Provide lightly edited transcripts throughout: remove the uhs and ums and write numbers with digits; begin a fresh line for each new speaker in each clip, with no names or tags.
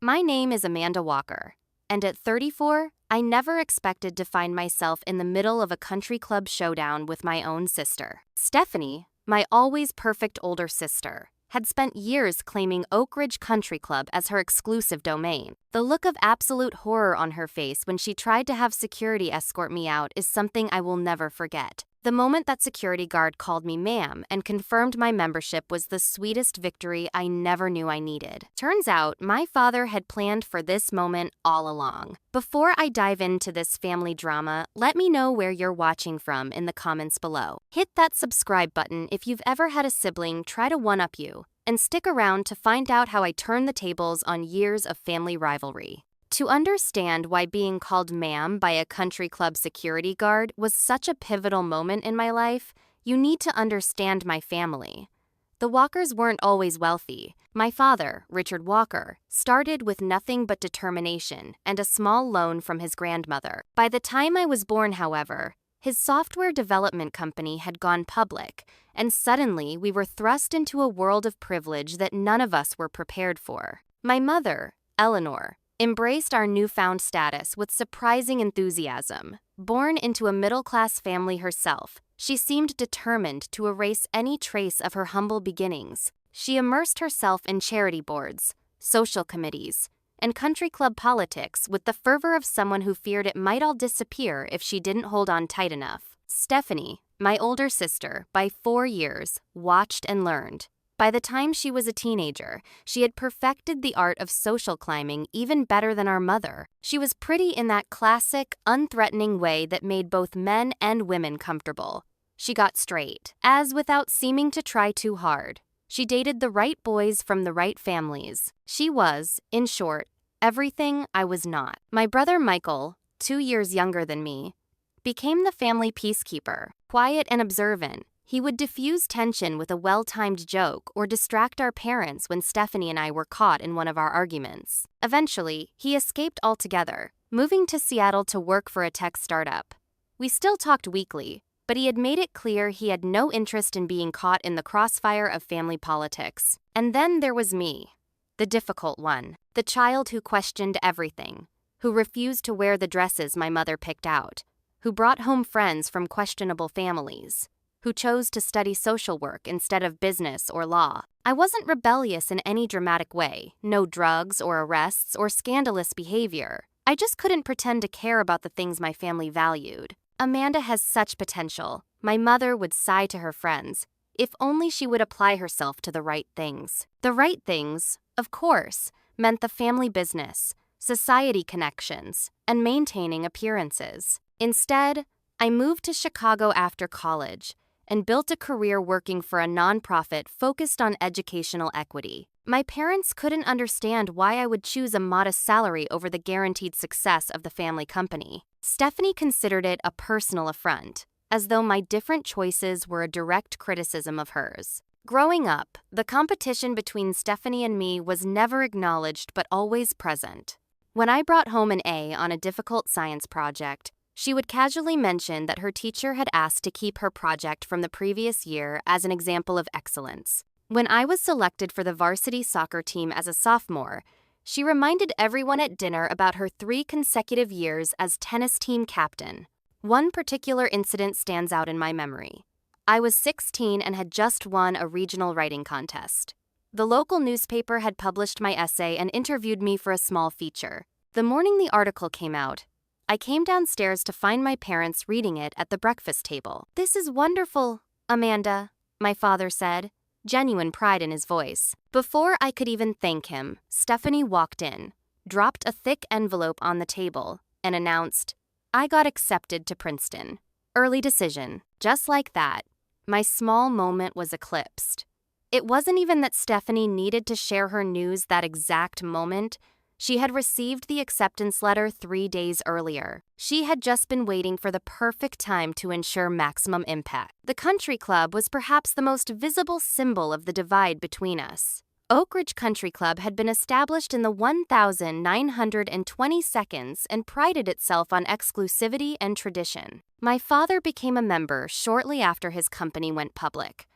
My name is Amanda Walker, and at 34, I never expected to find myself in the middle of a country club showdown with my own sister. Stephanie, my always perfect older sister, had spent years claiming Oak Ridge Country Club as her exclusive domain. The look of absolute horror on her face when she tried to have security escort me out is something I will never forget. The moment that security guard called me ma'am and confirmed my membership was the sweetest victory I never knew I needed. Turns out, my father had planned for this moment all along. Before I dive into this family drama, let me know where you're watching from in the comments below. Hit that subscribe button if you've ever had a sibling try to one-up you, and stick around to find out how I turn the tables on years of family rivalry. To understand why being called ma'am by a country club security guard was such a pivotal moment in my life, you need to understand my family. The Walkers weren't always wealthy. My father, Richard Walker, started with nothing but determination and a small loan from his grandmother. By the time I was born, however, his software development company had gone public, and suddenly we were thrust into a world of privilege that none of us were prepared for. My mother, Eleanor, embraced our newfound status with surprising enthusiasm. Born into a middle-class family herself, she seemed determined to erase any trace of her humble beginnings. She immersed herself in charity boards, social committees, and country club politics with the fervor of someone who feared it might all disappear if she didn't hold on tight enough. Stephanie, my older sister, by 4 years, watched and learned. By the time she was a teenager, she had perfected the art of social climbing even better than our mother. She was pretty in that classic, unthreatening way that made both men and women comfortable. She got straight, as without seeming to try too hard. She dated the right boys from the right families. She was, in short, everything I was not. My brother Michael, 2 years younger than me, became the family peacekeeper. Quiet and observant, he would diffuse tension with a well-timed joke or distract our parents when Stephanie and I were caught in one of our arguments. Eventually, he escaped altogether, moving to Seattle to work for a tech startup. We still talked weekly, but he had made it clear he had no interest in being caught in the crossfire of family politics. And then there was me, the difficult one, the child who questioned everything, who refused to wear the dresses my mother picked out, who brought home friends from questionable families, who chose to study social work instead of business or law. I wasn't rebellious in any dramatic way, no drugs or arrests or scandalous behavior. I just couldn't pretend to care about the things my family valued. Amanda has such potential, my mother would sigh to her friends, if only she would apply herself to the right things. The right things, of course, meant the family business, society connections, and maintaining appearances. Instead, I moved to Chicago after college and built a career working for a nonprofit focused on educational equity. My parents couldn't understand why I would choose a modest salary over the guaranteed success of the family company. Stephanie considered it a personal affront, as though my different choices were a direct criticism of hers. Growing up, the competition between Stephanie and me was never acknowledged but always present. When I brought home an A on a difficult science project, she would casually mention that her teacher had asked to keep her project from the previous year as an example of excellence. When I was selected for the varsity soccer team as a sophomore, she reminded everyone at dinner about her 3 consecutive years as tennis team captain. One particular incident stands out in my memory. I was 16 and had just won a regional writing contest. The local newspaper had published my essay and interviewed me for a small feature. The morning the article came out, I came downstairs to find my parents reading it at the breakfast table. "This is wonderful, Amanda," my father said, genuine pride in his voice. Before I could even thank him, Stephanie walked in, dropped a thick envelope on the table, and announced, "I got accepted to Princeton. Early decision." Just like that, my small moment was eclipsed. It wasn't even that Stephanie needed to share her news that exact moment. She had received the acceptance letter 3 days earlier. She had just been waiting for the perfect time to ensure maximum impact. The country club was perhaps the most visible symbol of the divide between us. Oak Ridge Country Club had been established in the 1922 and prided itself on exclusivity and tradition. My father became a member shortly after his company went public,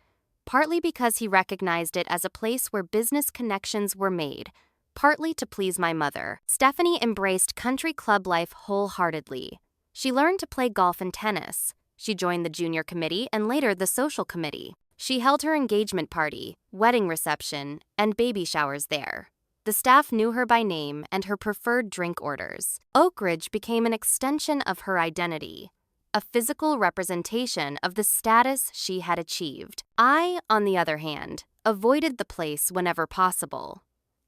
partly because he recognized it as a place where business connections were made, partly to please my mother. Stephanie embraced country club life wholeheartedly. She learned to play golf and tennis. She joined the junior committee and later the social committee. She held her engagement party, wedding reception, and baby showers there. The staff knew her by name and her preferred drink orders. Oak Ridge became an extension of her identity, a physical representation of the status she had achieved. I, on the other hand, avoided the place whenever possible.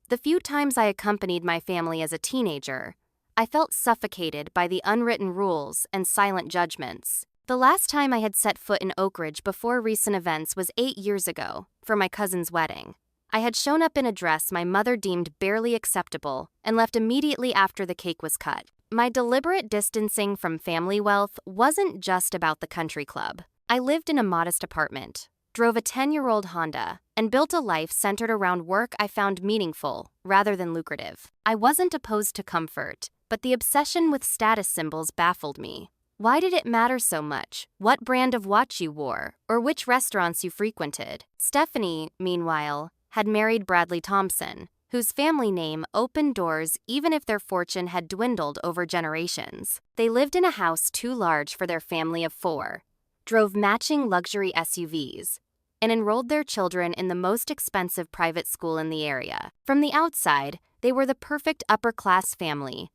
The few times I accompanied my family as a teenager, I felt suffocated by the unwritten rules and silent judgments. The last time I had set foot in Oak Ridge before recent events was 8 years ago, for my cousin's wedding. I had shown up in a dress my mother deemed barely acceptable and left immediately after the cake was cut. My deliberate distancing from family wealth wasn't just about the country club. I lived in a modest apartment, drove a 10-year-old Honda, and built a life centered around work I found meaningful rather than lucrative. I wasn't opposed to comfort, but the obsession with status symbols baffled me. Why did it matter so much what brand of watch you wore or which restaurants you frequented? Stephanie, meanwhile, had married Bradley Thompson, whose family name opened doors even if their fortune had dwindled over generations. They lived in a house too large for their family of 4, drove matching luxury SUVs, and enrolled their children in the most expensive private school in the area. From the outside, they were the perfect upper-class family.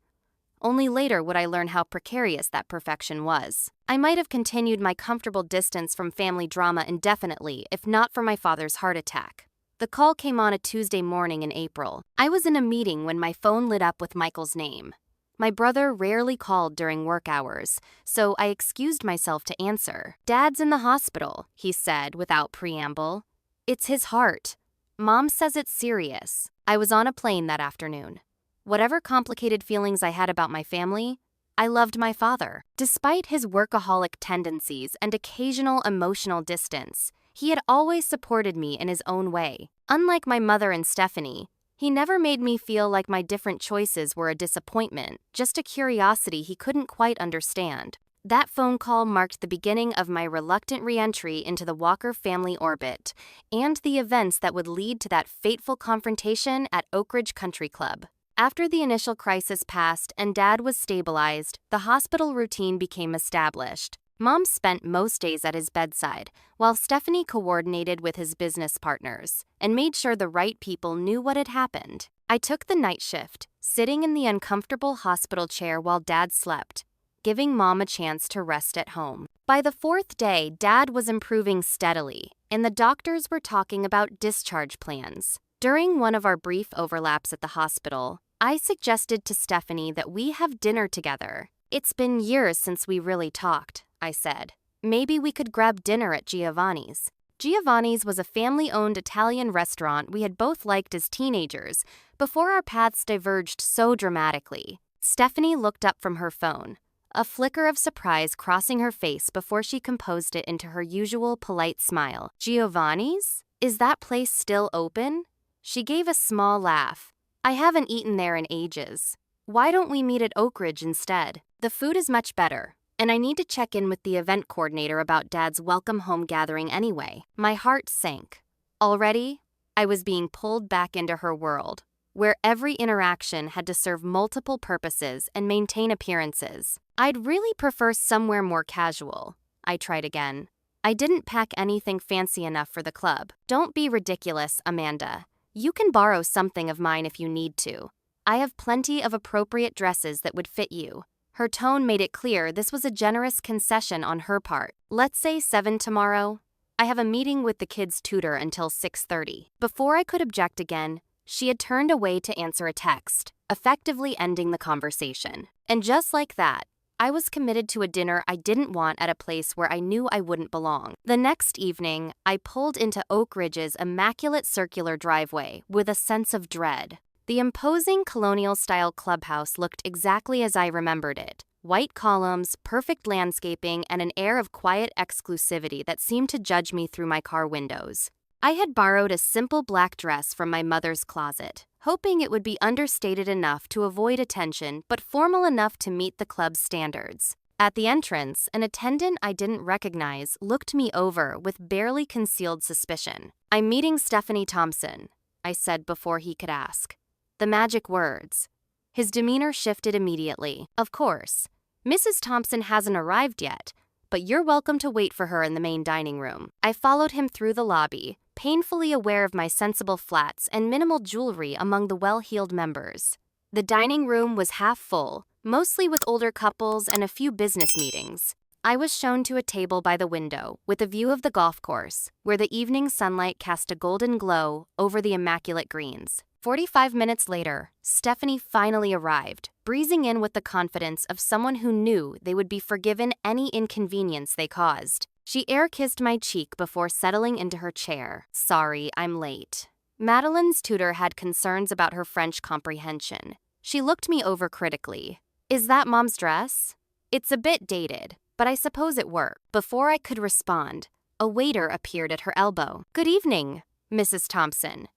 Only later would I learn how precarious that perfection was. I might have continued my comfortable distance from family drama indefinitely if not for my father's heart attack. The call came on a Tuesday morning in April. I was in a meeting when my phone lit up with Michael's name. My brother rarely called during work hours, so I excused myself to answer. "Dad's in the hospital," he said without preamble. "It's his heart. Mom says it's serious." I was on a plane that afternoon. Whatever complicated feelings I had about my family, I loved my father. Despite his workaholic tendencies and occasional emotional distance, he had always supported me in his own way. Unlike my mother and Stephanie, he never made me feel like my different choices were a disappointment, just a curiosity he couldn't quite understand. That phone call marked the beginning of my reluctant re-entry into the Walker family orbit and the events that would lead to that fateful confrontation at Oak Ridge Country Club. After the initial crisis passed and Dad was stabilized, the hospital routine became established. Mom spent most days at his bedside, while Stephanie coordinated with his business partners and made sure the right people knew what had happened. I took the night shift, sitting in the uncomfortable hospital chair while Dad slept, giving Mom a chance to rest at home. By the 4th day, Dad was improving steadily, and the doctors were talking about discharge plans. During one of our brief overlaps at the hospital, I suggested to Stephanie that we have dinner together. "It's been years since we really talked," I said. "Maybe we could grab dinner at Giovanni's." Giovanni's was a family-owned Italian restaurant we had both liked as teenagers, before our paths diverged so dramatically. Stephanie looked up from her phone, a flicker of surprise crossing her face before she composed it into her usual polite smile. "Giovanni's? Is that place still open?" She gave a small laugh. "I haven't eaten there in ages. Why don't we meet at Oak Ridge instead? The food is much better, and I need to check in with the event coordinator about Dad's welcome home gathering anyway." My heart sank. Already, I was being pulled back into her world, where every interaction had to serve multiple purposes and maintain appearances. "I'd really prefer somewhere more casual." I tried again. "I didn't pack anything fancy enough for the club." "Don't be ridiculous, Amanda. You can borrow something of mine if you need to. I have plenty of appropriate dresses that would fit you." Her tone made it clear this was a generous concession on her part. "Let's say 7 tomorrow. I have a meeting with the kids' tutor until 6:30. Before I could object again, she had turned away to answer a text, effectively ending the conversation. And just like that, I was committed to a dinner I didn't want at a place where I knew I wouldn't belong. The next evening, I pulled into Oak Ridge's immaculate circular driveway with a sense of dread. The imposing colonial-style clubhouse looked exactly as I remembered it. White columns, perfect landscaping, and an air of quiet exclusivity that seemed to judge me through my car windows. I had borrowed a simple black dress from my mother's closet, hoping it would be understated enough to avoid attention but formal enough to meet the club's standards. At the entrance, an attendant I didn't recognize looked me over with barely concealed suspicion. "I'm meeting Stephanie Thompson," I said before he could ask. The magic words. His demeanor shifted immediately. Of course. Mrs. Thompson hasn't arrived yet, but you're welcome to wait for her in the main dining room. I followed him through the lobby, painfully aware of my sensible flats and minimal jewelry among the well-heeled members. The dining room was half full, mostly with older couples and a few business meetings. I was shown to a table by the window, with a view of the golf course, where the evening sunlight cast a golden glow over the immaculate greens. 45 minutes later, Stephanie finally arrived, breezing in with the confidence of someone who knew they would be forgiven any inconvenience they caused. She air-kissed my cheek before settling into her chair. Sorry, I'm late. Madeline's tutor had concerns about her French comprehension. She looked me over critically. Is that Mom's dress? It's a bit dated, but I suppose it worked. Before I could respond, a waiter appeared at her elbow. Good evening, Mrs. Thompson.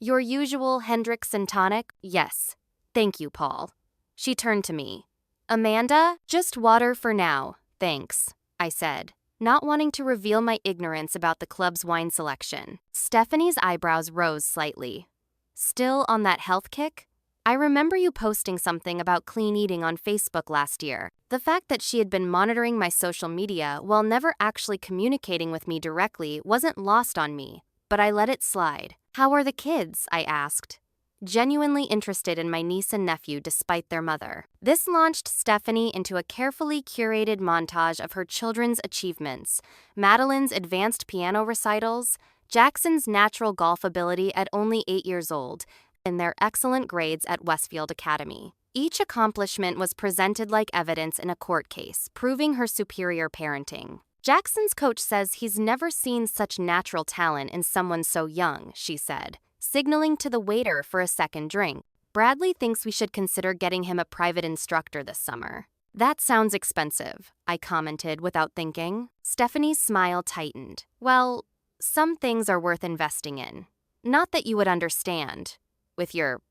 Your usual Hendricks and tonic? Yes. Thank you, Paul. She turned to me. Amanda, just water for now, thanks, I said, not wanting to reveal my ignorance about the club's wine selection. Stephanie's eyebrows rose slightly. Still on that health kick? I remember you posting something about clean eating on Facebook last year. The fact that she had been monitoring my social media while never actually communicating with me directly wasn't lost on me, but I let it slide. How are the kids? I asked, genuinely interested in my niece and nephew despite their mother. This launched Stephanie into a carefully curated montage of her children's achievements, Madeline's advanced piano recitals, Jackson's natural golf ability at only 8 years old, and their excellent grades at Westfield Academy. Each accomplishment was presented like evidence in a court case, proving her superior parenting. Jackson's coach says he's never seen such natural talent in someone so young, she said, signaling to the waiter for a second drink. Bradley thinks we should consider getting him a private instructor this summer. That sounds expensive, I commented without thinking. Stephanie's smile tightened. Well, some things are worth investing in. Not that you would understand, with your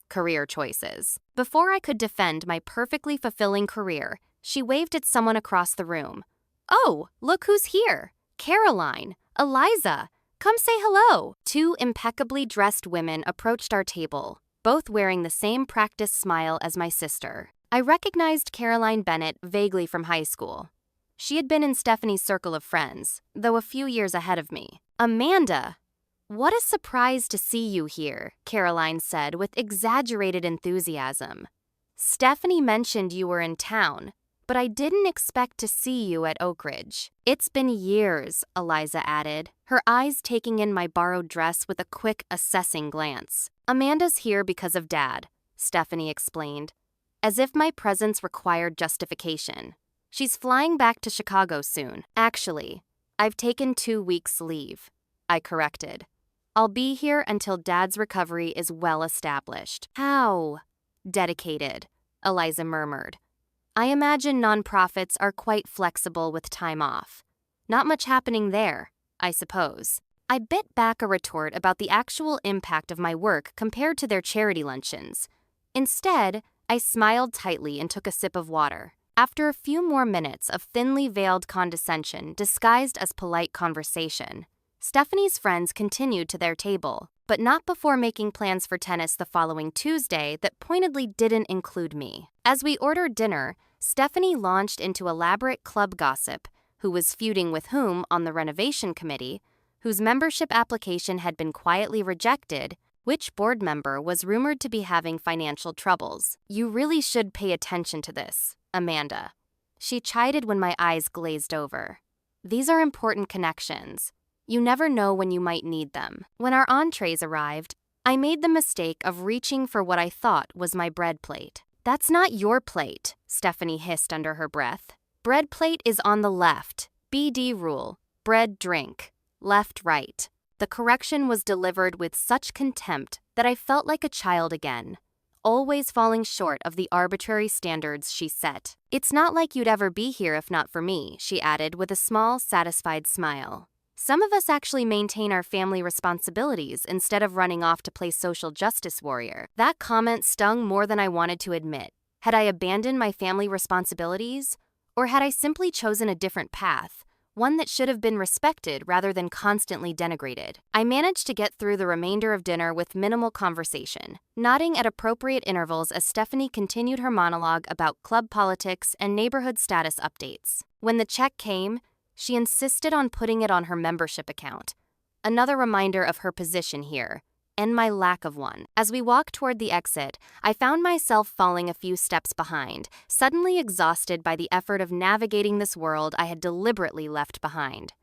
career choices. Before I could defend my perfectly fulfilling career, she waved at someone across the room. Oh, look who's here. Caroline, Eliza, come say hello. 2 impeccably dressed women approached our table, both wearing the same practiced smile as my sister. I recognized Caroline Bennett vaguely from high school. She had been in Stephanie's circle of friends, though a few years ahead of me. Amanda! What a surprise to see you here, Caroline said with exaggerated enthusiasm. Stephanie mentioned you were in town, but I didn't expect to see you at Oak Ridge. It's been years, Eliza added, her eyes taking in my borrowed dress with a quick, assessing glance. Amanda's here because of Dad, Stephanie explained, as if my presence required justification. She's flying back to Chicago soon. Actually, I've taken 2 weeks' leave, I corrected. I'll be here until Dad's recovery is well established. How? Dedicated, Eliza murmured. I imagine nonprofits are quite flexible with time off. Not much happening there, I suppose. I bit back a retort about the actual impact of my work compared to their charity luncheons. Instead, I smiled tightly and took a sip of water. After a few more minutes of thinly veiled condescension disguised as polite conversation, Stephanie's friends continued to their table, but not before making plans for tennis the following Tuesday that pointedly didn't include me. As we ordered dinner, Stephanie launched into elaborate club gossip, who was feuding with whom on the renovation committee, whose membership application had been quietly rejected, which board member was rumored to be having financial troubles. You really should pay attention to this, Amanda. She chided when my eyes glazed over. These are important connections. You never know when you might need them. When our entrees arrived, I made the mistake of reaching for what I thought was my bread plate. That's not your plate, Stephanie hissed under her breath. Bread plate is on the left. BD rule. Bread drink. Left right. The correction was delivered with such contempt that I felt like a child again, always falling short of the arbitrary standards she set. It's not like you'd ever be here if not for me, she added with a small, satisfied smile. Some of us actually maintain our family responsibilities instead of running off to play social justice warrior. That comment stung more than I wanted to admit. Had I abandoned my family responsibilities? Or had I simply chosen a different path, one that should have been respected rather than constantly denigrated. I managed to get through the remainder of dinner with minimal conversation, nodding at appropriate intervals as Stephanie continued her monologue about club politics and neighborhood status updates. When the check came, she insisted on putting it on her membership account, another reminder of her position here, and my lack of one. As we walked toward the exit, I found myself falling a few steps behind, suddenly exhausted by the effort of navigating this world I had deliberately left behind.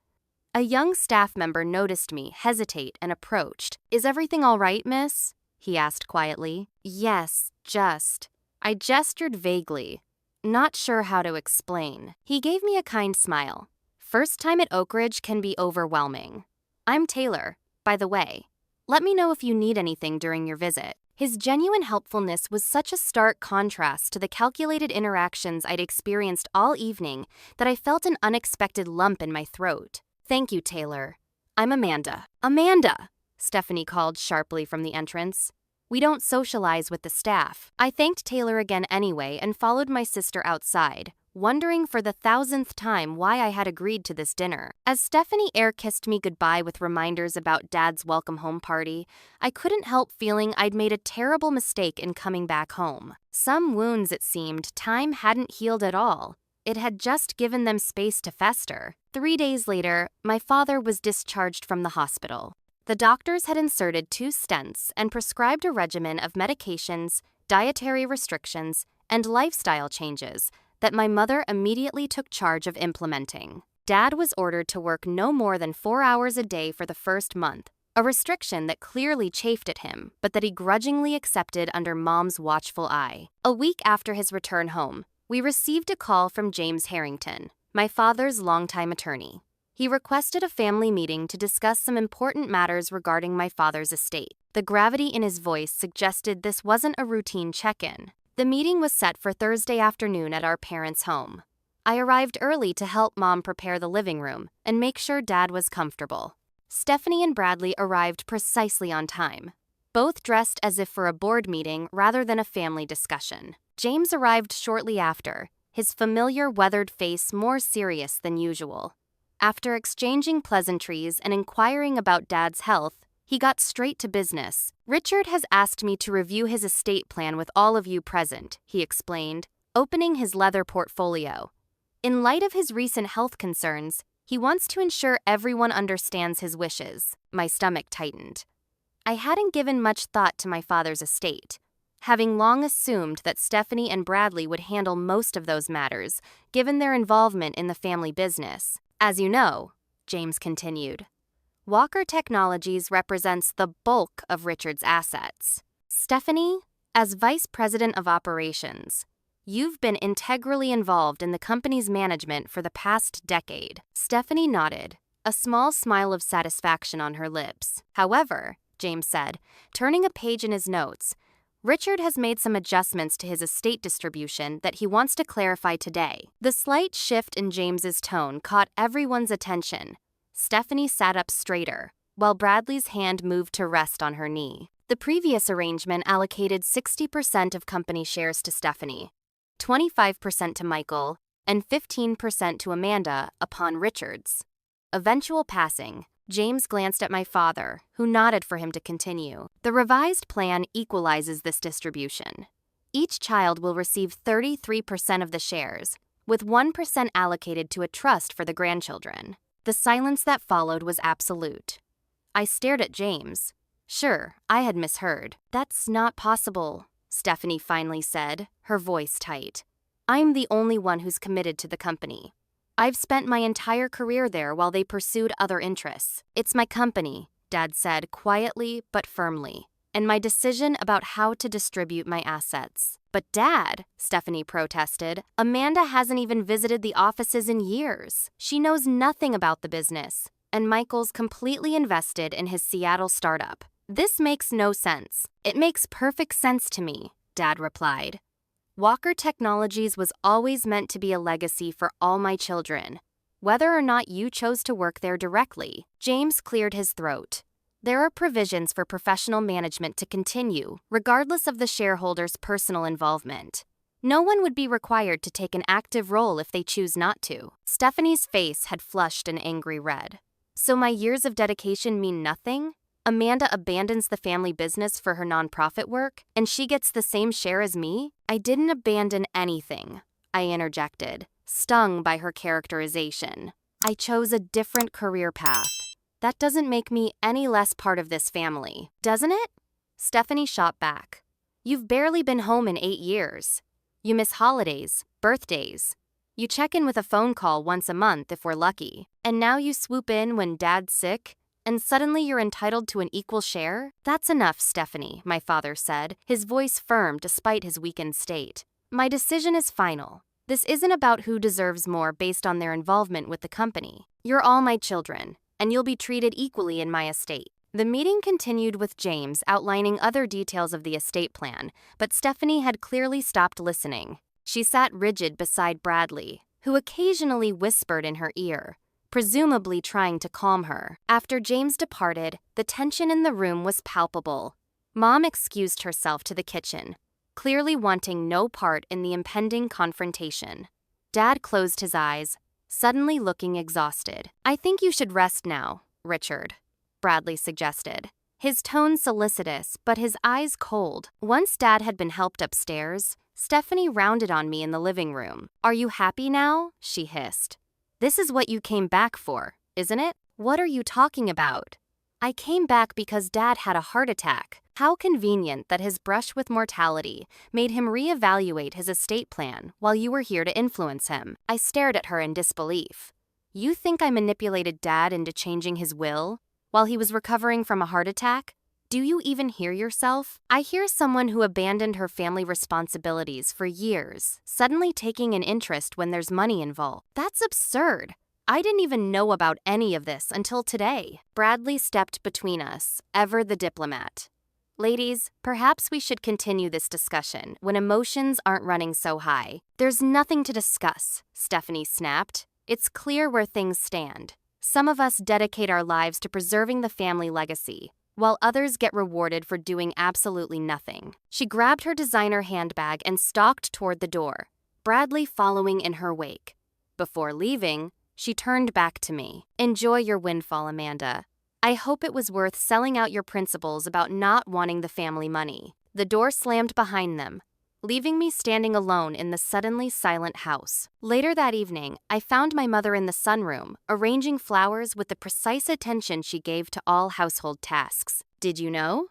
A young staff member noticed me hesitate and approached. "Is everything all right, miss?" he asked quietly. "Yes, just." I gestured vaguely, not sure how to explain. He gave me a kind smile. "First time at Oak Ridge can be overwhelming. I'm Taylor, by the way. Let me know if you need anything during your visit." His genuine helpfulness was such a stark contrast to the calculated interactions I'd experienced all evening that I felt an unexpected lump in my throat. "Thank you, Taylor. I'm Amanda." "Amanda!" Stephanie called sharply from the entrance. "We don't socialize with the staff." I thanked Taylor again anyway and followed my sister outside, wondering for the 1,000th time why I had agreed to this dinner. As Stephanie air-kissed me goodbye with reminders about Dad's welcome home party, I couldn't help feeling I'd made a terrible mistake in coming back home. Some wounds, it seemed, time hadn't healed at all. It had just given them space to fester. 3 days later, my father was discharged from the hospital. The doctors had inserted 2 stents and prescribed a regimen of medications, dietary restrictions, and lifestyle changes that my mother immediately took charge of implementing. Dad was ordered to work no more than 4 hours a day for the first month, a restriction that clearly chafed at him, but that he grudgingly accepted under Mom's watchful eye. A week after his return home, we received a call from James Harrington, my father's longtime attorney. He requested a family meeting to discuss some important matters regarding my father's estate. The gravity in his voice suggested this wasn't a routine check-in. The meeting was set for Thursday afternoon at our parents' home. I arrived early to help Mom prepare the living room and make sure Dad was comfortable. Stephanie and Bradley arrived precisely on time, both dressed as if for a board meeting rather than a family discussion. James arrived shortly after, his familiar weathered face more serious than usual. After exchanging pleasantries and inquiring about Dad's health, he got straight to business. "Richard has asked me to review his estate plan with all of you present," he explained, opening his leather portfolio. In light of his recent health concerns, he wants to ensure everyone understands his wishes. My stomach tightened. I hadn't given much thought to my father's estate, having long assumed that Stephanie and Bradley would handle most of those matters, given their involvement in the family business. "As you know," James continued, "Walker Technologies represents the bulk of Richard's assets. Stephanie, as Vice President of Operations, you've been integrally involved in the company's management for the past decade." Stephanie nodded, a small smile of satisfaction on her lips. "However," James said, turning a page in his notes, "Richard has made some adjustments to his estate distribution that he wants to clarify today." The slight shift in James's tone caught everyone's attention. Stephanie sat up straighter, while Bradley's hand moved to rest on her knee. The previous arrangement allocated 60% of company shares to Stephanie, 25% to Michael, and 15% to Amanda upon Richard's eventual passing. James glanced at my father, who nodded for him to continue. "The revised plan equalizes this distribution. Each child will receive 33% of the shares, with 1% allocated to a trust for the grandchildren." The silence that followed was absolute. I stared at James. Sure, I had misheard. "That's not possible," Stephanie finally said, her voice tight. "I'm the only one who's committed to the company. I've spent my entire career there while they pursued other interests. It's my company," Dad said quietly but firmly, "and my decision about how to distribute my assets." "But Dad," Stephanie protested, "Amanda hasn't even visited the offices in years. She knows nothing about the business, and Michael's completely invested in his Seattle startup. This makes no sense." "It makes perfect sense to me," Dad replied. "Walker Technologies was always meant to be a legacy for all my children, whether or not you chose to work there directly." James cleared his throat. "There are provisions for professional management to continue, regardless of the shareholders' personal involvement. No one would be required to take an active role if they choose not to. Stephanie's face had flushed an angry red. So my years of dedication mean nothing? Amanda abandons the family business for her nonprofit work, and she gets the same share as me? I didn't abandon anything, I interjected, stung by her characterization. I chose a different career path. That doesn't make me any less part of this family, doesn't it? Stephanie shot back. You've barely been home in 8 years. You miss holidays, birthdays. You check in with a phone call once a month if we're lucky. And now you swoop in when Dad's sick, and suddenly you're entitled to an equal share? That's enough, Stephanie, my father said, his voice firm despite his weakened state. My decision is final. This isn't about who deserves more based on their involvement with the company. You're all my children, and you'll be treated equally in my estate. The meeting continued with James outlining other details of the estate plan, but Stephanie had clearly stopped listening. She sat rigid beside Bradley, who occasionally whispered in her ear, presumably trying to calm her. After James departed, the tension in the room was palpable. Mom excused herself to the kitchen, clearly wanting no part in the impending confrontation. Dad closed his eyes, suddenly looking exhausted. I think you should rest now, Richard, Bradley suggested, his tone solicitous but his eyes cold. Once Dad had been helped upstairs, Stephanie rounded on me in the living room. Are you happy now? She hissed. This is what you came back for, isn't it? What are you talking about? I came back because Dad had a heart attack. How convenient that his brush with mortality made him reevaluate his estate plan while you were here to influence him. I stared at her in disbelief. You think I manipulated Dad into changing his will while he was recovering from a heart attack? Do you even hear yourself? I hear someone who abandoned her family responsibilities for years, suddenly taking an interest when there's money involved. That's absurd. I didn't even know about any of this until today. Bradley stepped between us, ever the diplomat. Ladies, perhaps we should continue this discussion when emotions aren't running so high. There's nothing to discuss, Stephanie snapped. It's clear where things stand. Some of us dedicate our lives to preserving the family legacy, while others get rewarded for doing absolutely nothing. She grabbed her designer handbag and stalked toward the door, Bradley following in her wake. Before leaving, she turned back to me. Enjoy your windfall, Amanda. I hope it was worth selling out your principles about not wanting the family money. The door slammed behind them, leaving me standing alone in the suddenly silent house. Later that evening, I found my mother in the sunroom, arranging flowers with the precise attention she gave to all household tasks. Did you know?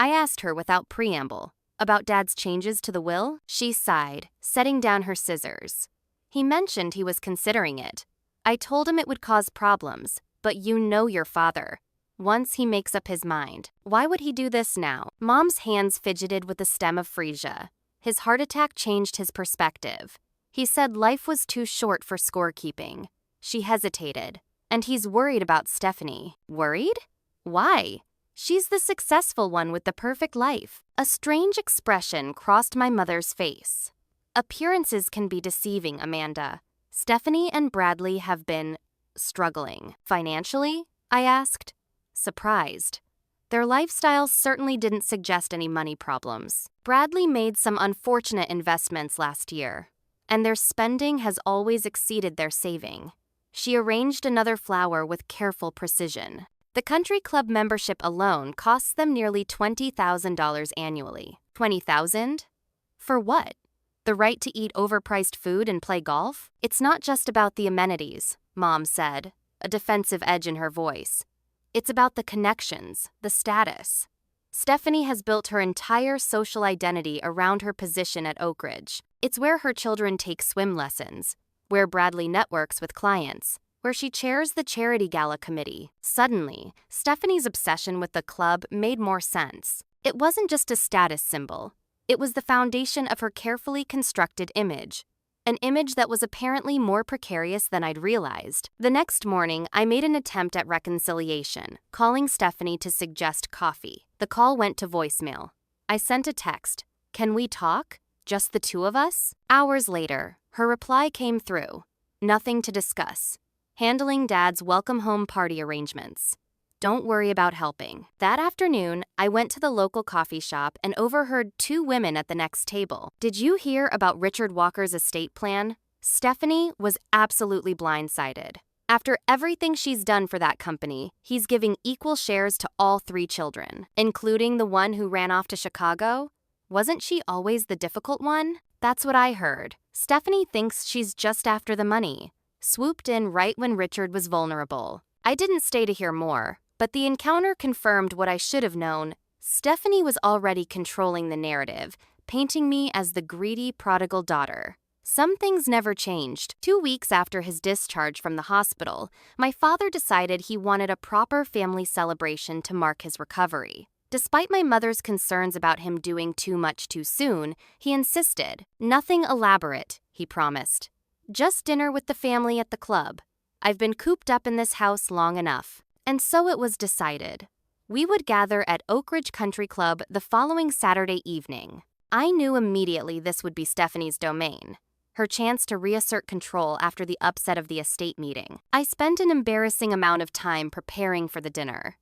I asked her without preamble. About Dad's changes to the will? She sighed, setting down her scissors. He mentioned he was considering it. I told him it would cause problems, but you know your father. Once he makes up his mind, why would he do this now? Mom's hands fidgeted with the stem of freesia. His heart attack changed his perspective. He said life was too short for scorekeeping. She hesitated. And he's worried about Stephanie. Worried? Why? She's the successful one with the perfect life. A strange expression crossed my mother's face. Appearances can be deceiving, Amanda. Stephanie and Bradley have been struggling. Financially? I asked, surprised. Their lifestyles certainly didn't suggest any money problems. Bradley made some unfortunate investments last year, and their spending has always exceeded their saving. She arranged another flower with careful precision. The country club membership alone costs them nearly $20,000 annually. $20,000? For what? The right to eat overpriced food and play golf? It's not just about the amenities, Mom said, a defensive edge in her voice. It's about the connections, the status. Stephanie has built her entire social identity around her position at Oak Ridge. It's where her children take swim lessons, where Bradley networks with clients, where she chairs the charity gala committee. Suddenly, Stephanie's obsession with the club made more sense. It wasn't just a status symbol. It was the foundation of her carefully constructed image. An image that was apparently more precarious than I'd realized. The next morning, I made an attempt at reconciliation, calling Stephanie to suggest coffee. The call went to voicemail. I sent a text. Can we talk? Just the two of us? Hours later, her reply came through. Nothing to discuss. Handling Dad's welcome home party arrangements. Don't worry about helping. That afternoon, I went to the local coffee shop and overheard two women at the next table. Did you hear about Richard Walker's estate plan? Stephanie was absolutely blindsided. After everything she's done for that company, he's giving equal shares to all three children, including the one who ran off to Chicago. Wasn't she always the difficult one? That's what I heard. Stephanie thinks she's just after the money. Swooped in right when Richard was vulnerable. I didn't stay to hear more, but the encounter confirmed what I should have known. Stephanie was already controlling the narrative, painting me as the greedy prodigal daughter. Some things never changed. 2 weeks after his discharge from the hospital, my father decided he wanted a proper family celebration to mark his recovery. Despite my mother's concerns about him doing too much too soon, he insisted. Nothing elaborate, he promised. Just dinner with the family at the club. I've been cooped up in this house long enough. And so it was decided. We would gather at Oak Ridge Country Club the following Saturday evening. I knew immediately this would be Stephanie's domain. Her chance to reassert control after the upset of the estate meeting. I spent an embarrassing amount of time preparing for the dinner.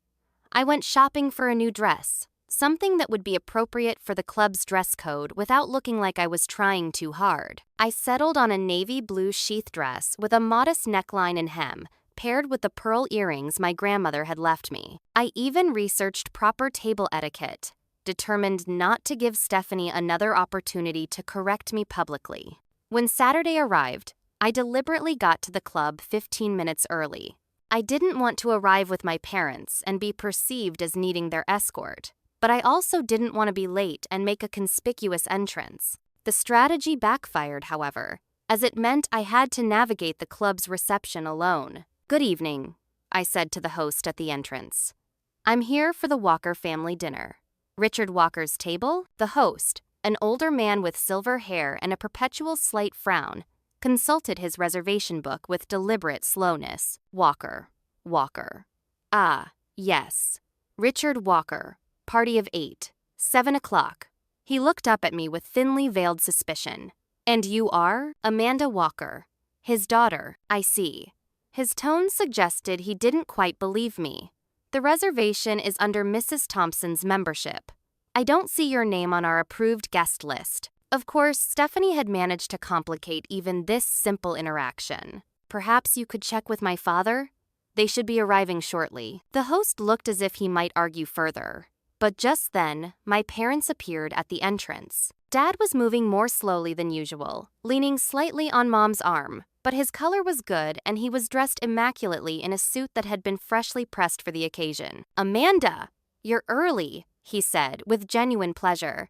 I went shopping for a new dress, something that would be appropriate for the club's dress code without looking like I was trying too hard. I settled on a navy blue sheath dress with a modest neckline and hem, paired with the pearl earrings my grandmother had left me. I even researched proper table etiquette, determined not to give Stephanie another opportunity to correct me publicly. When Saturday arrived, I deliberately got to the club 15 minutes early. I didn't want to arrive with my parents and be perceived as needing their escort, but I also didn't want to be late and make a conspicuous entrance. The strategy backfired, however, as it meant I had to navigate the club's reception alone. "Good evening," I said to the host at the entrance. "I'm here for the Walker family dinner." Richard Walker's table? The host, an older man with silver hair and a perpetual slight frown, consulted his reservation book with deliberate slowness. Walker. Ah, yes. Richard Walker. Party of 8. 7 o'clock. He looked up at me with thinly veiled suspicion. "And you are?" "Amanda Walker. His daughter, I see." His tone suggested he didn't quite believe me. "The reservation is under Mrs. Thompson's membership. I don't see your name on our approved guest list." Of course, Stephanie had managed to complicate even this simple interaction. "Perhaps you could check with my father? They should be arriving shortly." The host looked as if he might argue further. But just then, my parents appeared at the entrance. Dad was moving more slowly than usual, leaning slightly on Mom's arm, but his color was good and he was dressed immaculately in a suit that had been freshly pressed for the occasion. "Amanda, you're early," he said with genuine pleasure.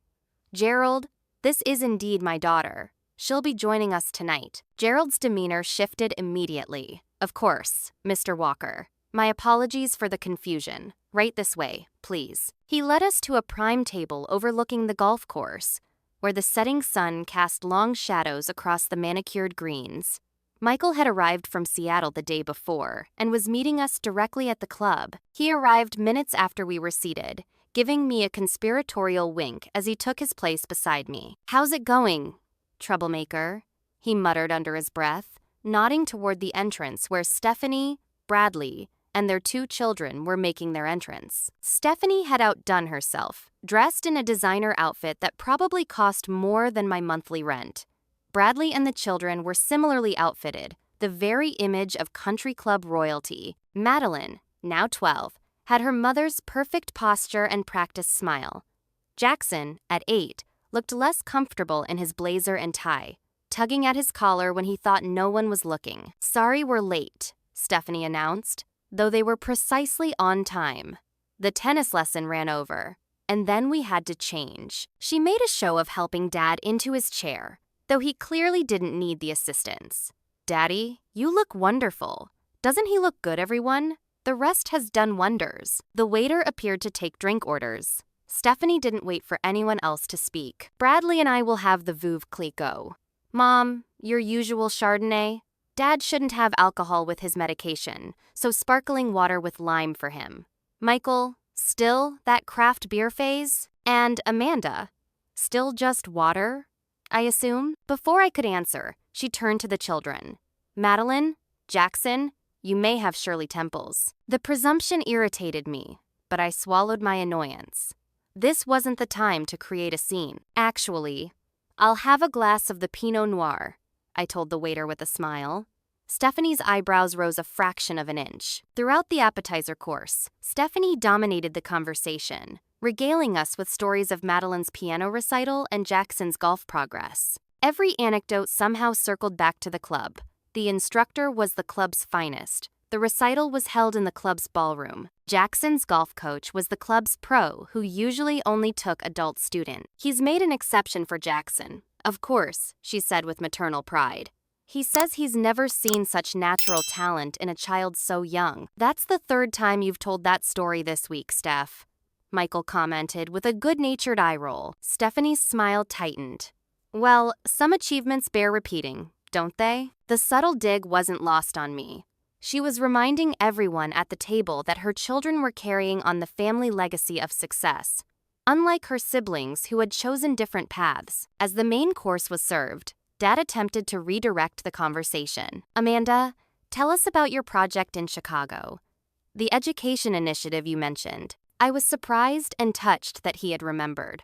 "Gerald, this is indeed my daughter. She'll be joining us tonight." Gerald's demeanor shifted immediately. "Of course, Mr. Walker. My apologies for the confusion. Right this way, please." He led us to a prime table overlooking the golf course, where the setting sun cast long shadows across the manicured greens. Michael had arrived from Seattle the day before and was meeting us directly at the club. He arrived minutes after we were seated, giving me a conspiratorial wink as he took his place beside me. "How's it going, troublemaker?" he muttered under his breath, nodding toward the entrance where Stephanie, Bradley, and their 2 children were making their entrance. Stephanie had outdone herself, dressed in a designer outfit that probably cost more than my monthly rent. Bradley and the children were similarly outfitted, the very image of country club royalty. Madeline, now 12, had her mother's perfect posture and practiced smile. Jackson, at 8, looked less comfortable in his blazer and tie, tugging at his collar when he thought no one was looking. "Sorry we're late," Stephanie announced, though they were precisely on time. The tennis lesson ran over, and then we had to change. She made a show of helping Dad into his chair, though he clearly didn't need the assistance. "Daddy, you look wonderful. Doesn't he look good, everyone? The rest has done wonders." The waiter appeared to take drink orders. Stephanie didn't wait for anyone else to speak. "Bradley and I will have the Veuve Clicquot. Mom, your usual Chardonnay? Dad shouldn't have alcohol with his medication, so sparkling water with lime for him. Michael, still that craft beer phase? And Amanda, still just water, I assume?" Before I could answer, she turned to the children. "Madeline, Jackson, You may have Shirley Temples. The presumption irritated me, but I swallowed my annoyance. This wasn't the time to create a scene. Actually, I'll have a glass of the Pinot Noir, I told the waiter with a smile. Stephanie's eyebrows rose a fraction of an inch. Throughout the appetizer course, Stephanie dominated the conversation, regaling us with stories of Madeline's piano recital and Jackson's golf progress. Every anecdote somehow circled back to the club. The instructor was the club's finest. The recital was held in the club's ballroom. Jackson's golf coach was the club's pro who usually only took adult students. He's made an exception for Jackson. Of course, she said with maternal pride. He says he's never seen such natural talent in a child so young. That's the third time you've told that story this week, Steph, Michael commented with a good-natured eye roll. Stephanie's smile tightened. Well, some achievements bear repeating, don't they? The subtle dig wasn't lost on me. She was reminding everyone at the table that her children were carrying on the family legacy of success, unlike her siblings who had chosen different paths. As the main course was served, Dad attempted to redirect the conversation. Amanda, tell us about your project in Chicago. The education initiative you mentioned. I was surprised and touched that he had remembered.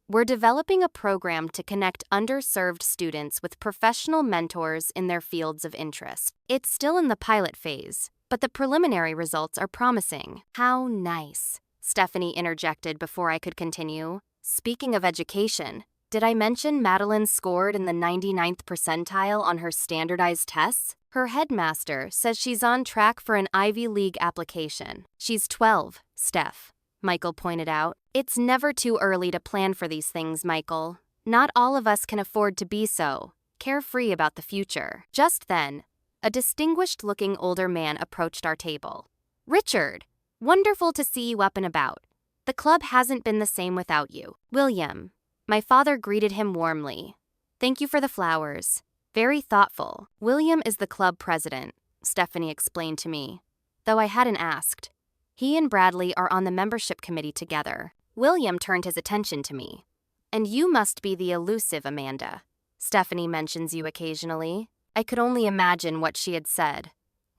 We're developing a program to connect underserved students with professional mentors in their fields of interest. It's still in the pilot phase, but the preliminary results are promising. How nice, Stephanie interjected before I could continue. Speaking of education, did I mention Madeline scored in the 99th percentile on her standardized tests? Her headmaster says she's on track for an Ivy League application. She's 12, Steph, Michael pointed out. It's never too early to plan for these things, Michael. Not all of us can afford to be so carefree about the future. Just then, a distinguished-looking older man approached our table. Richard, wonderful to see you up and about. The club hasn't been the same without you. William. My father greeted him warmly. Thank you for the flowers. Very thoughtful. William is the club president, Stephanie explained to me, though I hadn't asked. He and Bradley are on the membership committee together. William turned his attention to me. And you must be the elusive Amanda. Stephanie mentions you occasionally. I could only imagine what she had said.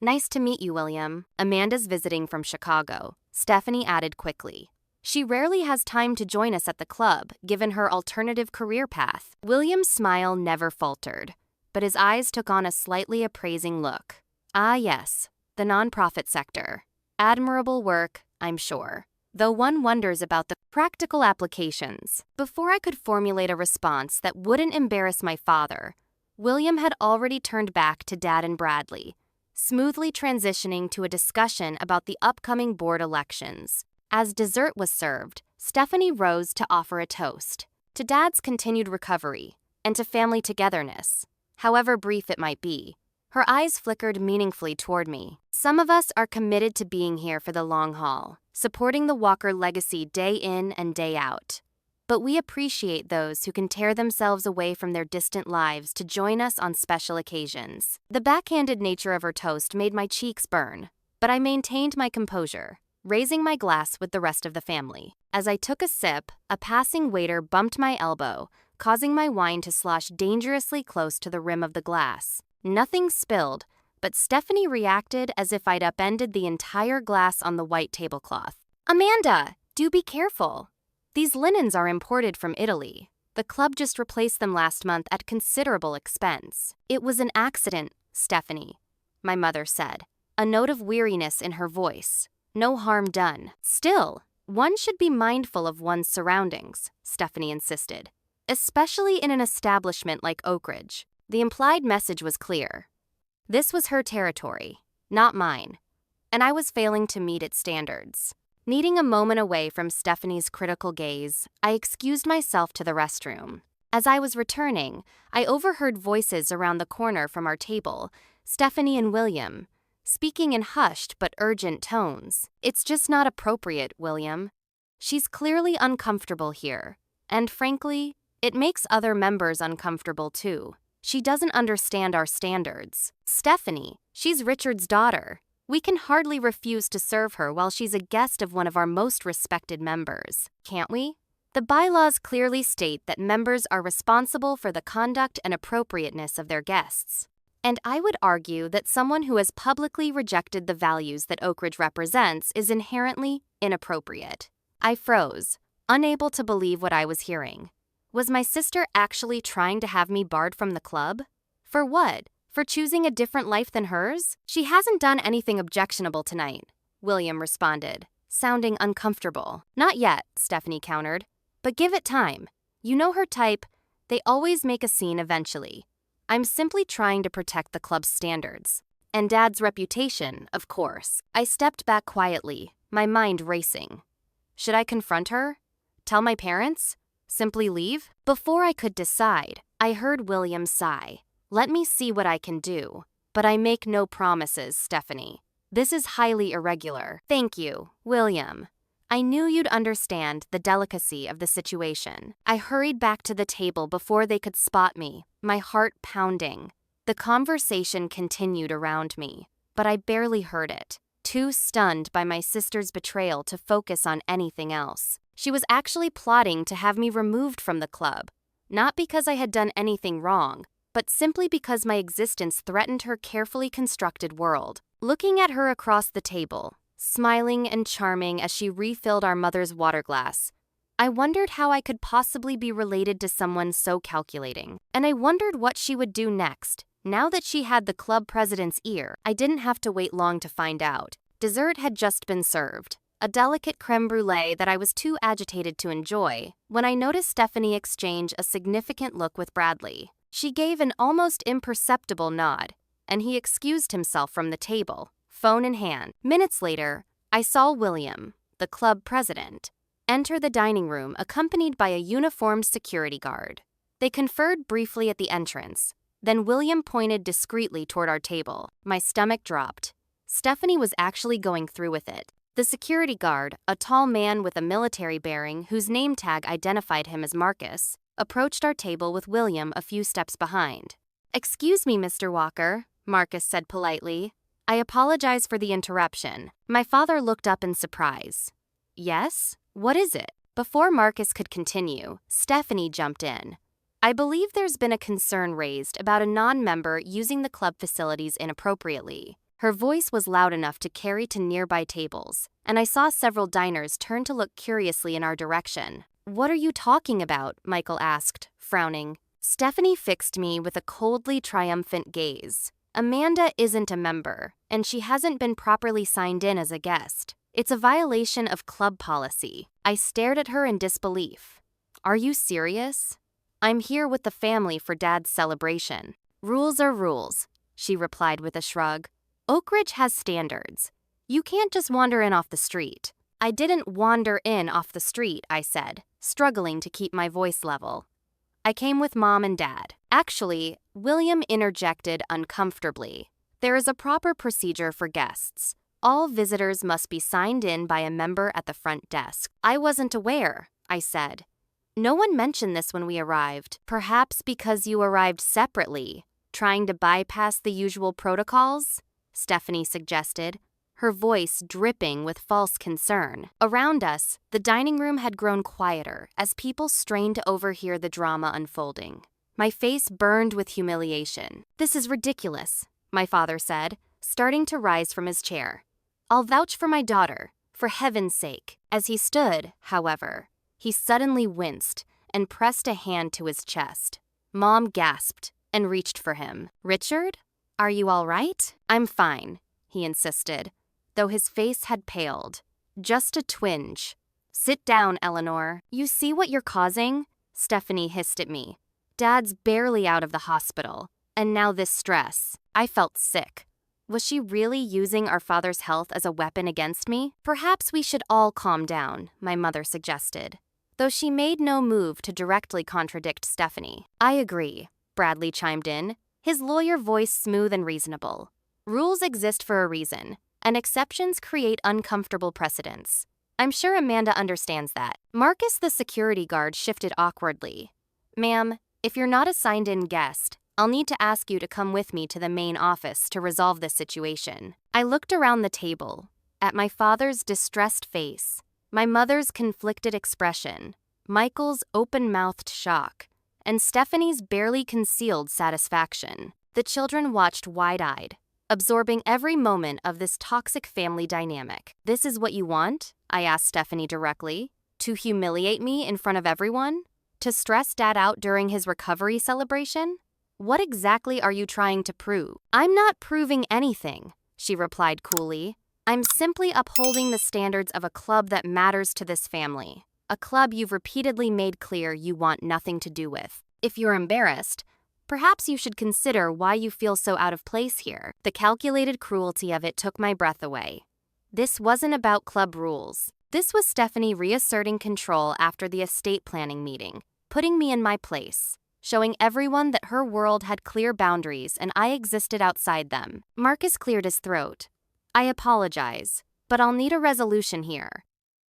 Nice to meet you, William. Amanda's visiting from Chicago, Stephanie added quickly. She rarely has time to join us at the club, given her alternative career path. William's smile never faltered, but his eyes took on a slightly appraising look. Ah yes, the nonprofit sector. Admirable work, I'm sure, though one wonders about the practical applications. Before I could formulate a response that wouldn't embarrass my father, William had already turned back to Dad and Bradley, smoothly transitioning to a discussion about the upcoming board elections. As dessert was served, Stephanie rose to offer a toast to Dad's continued recovery and to family togetherness, however brief it might be. Her eyes flickered meaningfully toward me. Some of us are committed to being here for the long haul, supporting the Walker legacy day in and day out. But we appreciate those who can tear themselves away from their distant lives to join us on special occasions. The backhanded nature of her toast made my cheeks burn, but I maintained my composure, raising my glass with the rest of the family. As I took a sip, a passing waiter bumped my elbow, causing my wine to slosh dangerously close to the rim of the glass. Nothing spilled, but Stephanie reacted as if I'd upended the entire glass on the white tablecloth. Amanda, do be careful. These linens are imported from Italy. The club just replaced them last month at considerable expense. It was an accident, Stephanie, my mother said, a note of weariness in her voice. No harm done. Still, one should be mindful of one's surroundings, Stephanie insisted, especially in an establishment like Oak Ridge. The implied message was clear. This was her territory, not mine, and I was failing to meet its standards. Needing a moment away from Stephanie's critical gaze, I excused myself to the restroom. As I was returning, I overheard voices around the corner from our table, Stephanie and William, speaking in hushed but urgent tones. It's just not appropriate, William. She's clearly uncomfortable here, and frankly, it makes other members uncomfortable too. She doesn't understand our standards. Stephanie, she's Richard's daughter. We can hardly refuse to serve her while she's a guest of one of our most respected members, can't we? The bylaws clearly state that members are responsible for the conduct and appropriateness of their guests. And I would argue that someone who has publicly rejected the values that Oak Ridge represents is inherently inappropriate. I froze, unable to believe what I was hearing. Was my sister actually trying to have me barred from the club? For what? For choosing a different life than hers? She hasn't done anything objectionable tonight, William responded, sounding uncomfortable. Not yet, Stephanie countered. But give it time. You know her type. They always make a scene eventually. I'm simply trying to protect the club's standards. And Dad's reputation, of course. I stepped back quietly, my mind racing. Should I confront her? Tell my parents? Simply leave? Before I could decide, I heard William sigh. Let me see what I can do. But I make no promises, Stephanie. This is highly irregular. Thank you, William. I knew you'd understand the delicacy of the situation. I hurried back to the table before they could spot me, my heart pounding. The conversation continued around me, but I barely heard it, too stunned by my sister's betrayal to focus on anything else. She was actually plotting to have me removed from the club, not because I had done anything wrong, but simply because my existence threatened her carefully constructed world. Looking at her across the table, smiling and charming as she refilled our mother's water glass, I wondered how I could possibly be related to someone so calculating. And I wondered what she would do next. Now that she had the club president's ear, I didn't have to wait long to find out. Dessert had just been served, a delicate creme brulee that I was too agitated to enjoy, when I noticed Stephanie exchange a significant look with Bradley. She gave an almost imperceptible nod, and he excused himself from the table, phone in hand. Minutes later, I saw William, the club president, enter the dining room accompanied by a uniformed security guard. They conferred briefly at the entrance. Then William pointed discreetly toward our table. My stomach dropped. Stephanie was actually going through with it. The security guard, a tall man with a military bearing whose name tag identified him as Marcus, approached our table with William a few steps behind. "Excuse me, Mr. Walker," Marcus said politely. "I apologize for the interruption." My father looked up in surprise. "Yes? What is it?" Before Marcus could continue, Stephanie jumped in. "I believe there's been a concern raised about a non-member using the club facilities inappropriately." Her voice was loud enough to carry to nearby tables, and I saw several diners turn to look curiously in our direction. "What are you talking about?" Michael asked, frowning. Stephanie fixed me with a coldly triumphant gaze. "Amanda isn't a member, and she hasn't been properly signed in as a guest. It's a violation of club policy." I stared at her in disbelief. "Are you serious?" "I'm here with the family for Dad's celebration." "Rules are rules," she replied with a shrug. "Oak Ridge has standards. You can't just wander in off the street." "I didn't wander in off the street," I said, struggling to keep my voice level. "I came with Mom and Dad." "Actually," William interjected uncomfortably, "there is a proper procedure for guests. All visitors must be signed in by a member at the front desk." "I wasn't aware," I said. "No one mentioned this when we arrived." "Perhaps because you arrived separately, trying to bypass the usual protocols?" Stephanie suggested, her voice dripping with false concern. Around us, the dining room had grown quieter as people strained to overhear the drama unfolding. My face burned with humiliation. "This is ridiculous," my father said, starting to rise from his chair. "I'll vouch for my daughter, for heaven's sake." As he stood, however, he suddenly winced and pressed a hand to his chest. Mom gasped and reached for him. "Richard? Are you all right?" "I'm fine," he insisted, though his face had paled. "Just a twinge." "Sit down, Eleanor. You see what you're causing?" Stephanie hissed at me. "Dad's barely out of the hospital, and now this stress." I felt sick. Was she really using our father's health as a weapon against me? "Perhaps we should all calm down," my mother suggested, though she made no move to directly contradict Stephanie. "I agree," Bradley chimed in, his lawyer voice smooth and reasonable. "Rules exist for a reason, and exceptions create uncomfortable precedents. I'm sure Amanda understands that." Marcus, the security guard, shifted awkwardly. "Ma'am, if you're not a signed-in guest, I'll need to ask you to come with me to the main office to resolve this situation." I looked around the table, at my father's distressed face, my mother's conflicted expression, Michael's open-mouthed shock, and Stephanie's barely concealed satisfaction. The children watched wide-eyed, absorbing every moment of this toxic family dynamic. "This is what you want?" I asked Stephanie directly. "To humiliate me in front of everyone? To stress Dad out during his recovery celebration? What exactly are you trying to prove?" "I'm not proving anything," she replied coolly. "I'm simply upholding the standards of a club that matters to this family. A club you've repeatedly made clear you want nothing to do with. If you're embarrassed, perhaps you should consider why you feel so out of place here." The calculated cruelty of it took my breath away. This wasn't about club rules. This was Stephanie reasserting control after the estate planning meeting, putting me in my place, showing everyone that her world had clear boundaries and I existed outside them. Marcus cleared his throat. "I apologize, but I'll need a resolution here.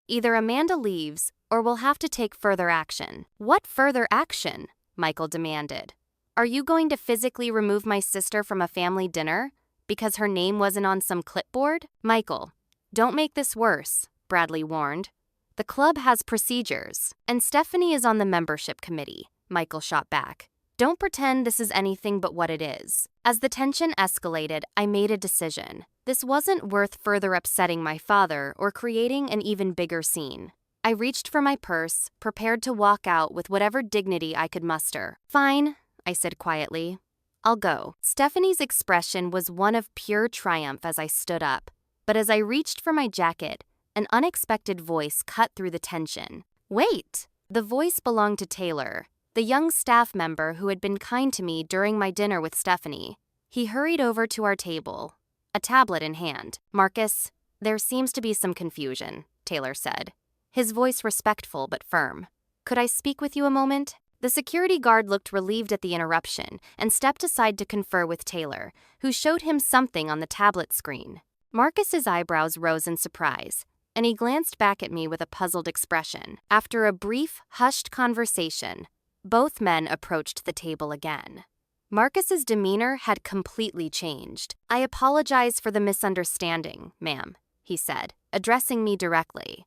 Either Amanda leaves, or we'll have to take further action." "What further action?" Michael demanded. "Are you going to physically remove my sister from a family dinner because her name wasn't on some clipboard?" "Michael, don't make this worse," Bradley warned. "The club has procedures, and Stephanie is on the membership committee," Michael shot back. "Don't pretend this is anything but what it is." As the tension escalated, I made a decision. This wasn't worth further upsetting my father or creating an even bigger scene. I reached for my purse, prepared to walk out with whatever dignity I could muster. "Fine," I said quietly. "I'll go." Stephanie's expression was one of pure triumph as I stood up, but as I reached for my jacket, an unexpected voice cut through the tension. "Wait!" The voice belonged to Taylor, the young staff member who had been kind to me during my dinner with Stephanie. He hurried over to our table, a tablet in hand. "Marcus, there seems to be some confusion," Taylor said, his voice respectful but firm. "Could I speak with you a moment?" The security guard looked relieved at the interruption and stepped aside to confer with Taylor, who showed him something on the tablet screen. Marcus's eyebrows rose in surprise, and he glanced back at me with a puzzled expression. After a brief, hushed conversation, both men approached the table again. Marcus's demeanor had completely changed. "I apologize for the misunderstanding, ma'am," he said, addressing me directly.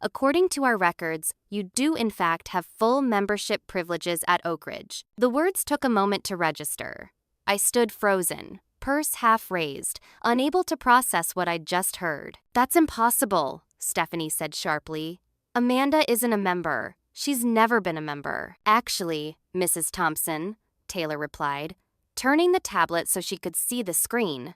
"According to our records, you do in fact have full membership privileges at Oak Ridge." The words took a moment to register. I stood frozen, purse half raised, unable to process what I'd just heard. "That's impossible," Stephanie said sharply. "Amanda isn't a member. She's never been a member." "Actually, Mrs. Thompson," Taylor replied, turning the tablet so she could see the screen,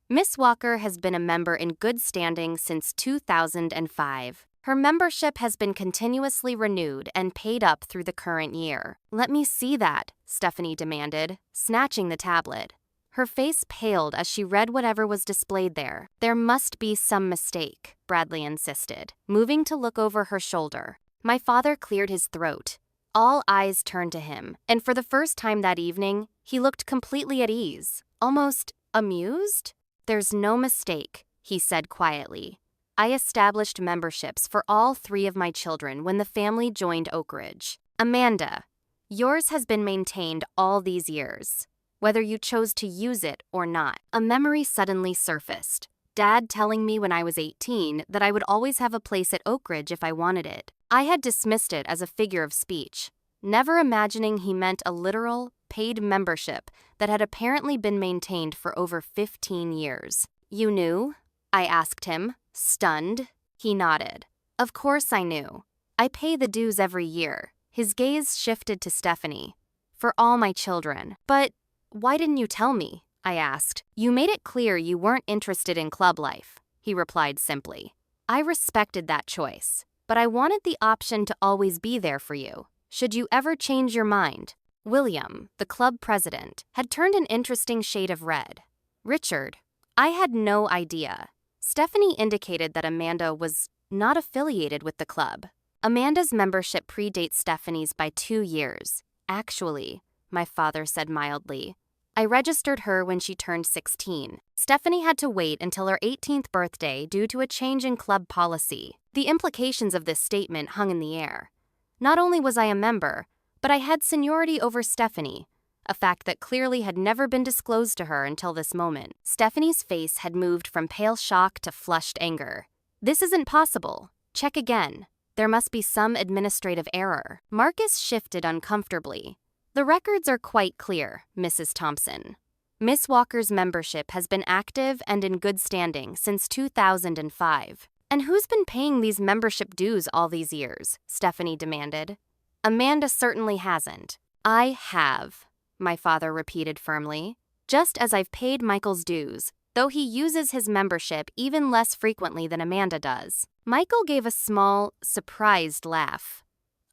"Miss Walker has been a member in good standing since 2005. Her membership has been continuously renewed and paid up through the current year." "Let me see that," Stephanie demanded, snatching the tablet. Her face paled as she read whatever was displayed there. "There must be some mistake," Bradley insisted, moving to look over her shoulder. My father cleared his throat. All eyes turned to him, and for the first time that evening, he looked completely at ease, almost amused. "There's no mistake," he said quietly. "I established memberships for all 3 of my children when the family joined Oak Ridge. Amanda, yours has been maintained all these years, whether you chose to use it or not." A memory suddenly surfaced. Dad telling me when I was 18 that I would always have a place at Oak Ridge if I wanted it. I had dismissed it as a figure of speech, never imagining he meant a literal, paid membership that had apparently been maintained for over 15 years. "You knew?" I asked him, stunned. He nodded. "Of course I knew. I pay the dues every year." His gaze shifted to Stephanie. "For all my children." "But why didn't you tell me?" I asked. "You made it clear you weren't interested in club life," he replied simply. "I respected that choice, but I wanted the option to always be there for you, should you ever change your mind." William, the club president, had turned an interesting shade of red. "Richard, I had no idea." Stephanie indicated that Amanda was not affiliated with the club. "Amanda's membership predates Stephanie's by 2 years. Actually," my father said mildly, "I registered her when she turned 16. Stephanie had to wait until her 18th birthday due to a change in club policy." The implications of this statement hung in the air. Not only was I a member, but I had seniority over Stephanie, a fact that clearly had never been disclosed to her until this moment. Stephanie's face had moved from pale shock to flushed anger. "This isn't possible. Check again. There must be some administrative error." Marcus shifted uncomfortably. "The records are quite clear, Mrs. Thompson. Miss Walker's membership has been active and in good standing since 2005. And who's been paying these membership dues all these years? Stephanie demanded. Amanda certainly hasn't. I have, my father repeated firmly. Just as I've paid Michael's dues, though he uses his membership even less frequently than Amanda does. Michael gave a small, surprised laugh.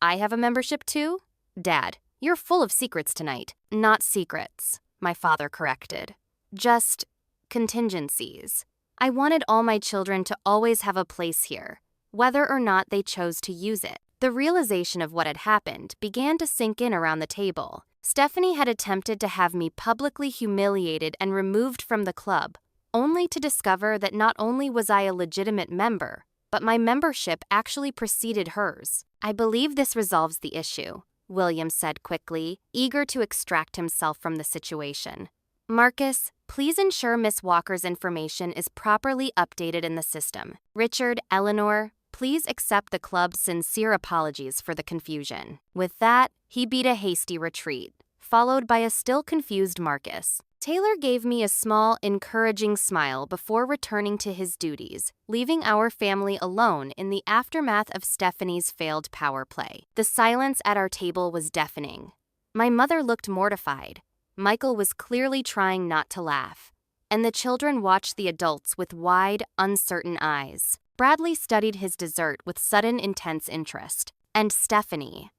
I have a membership too? Dad, you're full of secrets tonight. Not secrets, my father corrected. Just contingencies. I wanted all my children to always have a place here, whether or not they chose to use it. The realization of what had happened began to sink in around the table. Stephanie had attempted to have me publicly humiliated and removed from the club, only to discover that not only was I a legitimate member, but my membership actually preceded hers. I believe this resolves the issue, William said quickly, eager to extract himself from the situation. Marcus, please ensure Miss Walker's information is properly updated in the system. Richard, Eleanor, please accept the club's sincere apologies for the confusion. With that, he beat a hasty retreat, followed by a still confused Marcus. Taylor gave me a small, encouraging smile before returning to his duties, leaving our family alone in the aftermath of Stephanie's failed power play. The silence at our table was deafening. My mother looked mortified. Michael was clearly trying not to laugh, and the children watched the adults with wide, uncertain eyes. Bradley studied his dessert with sudden, intense interest. And Stephanie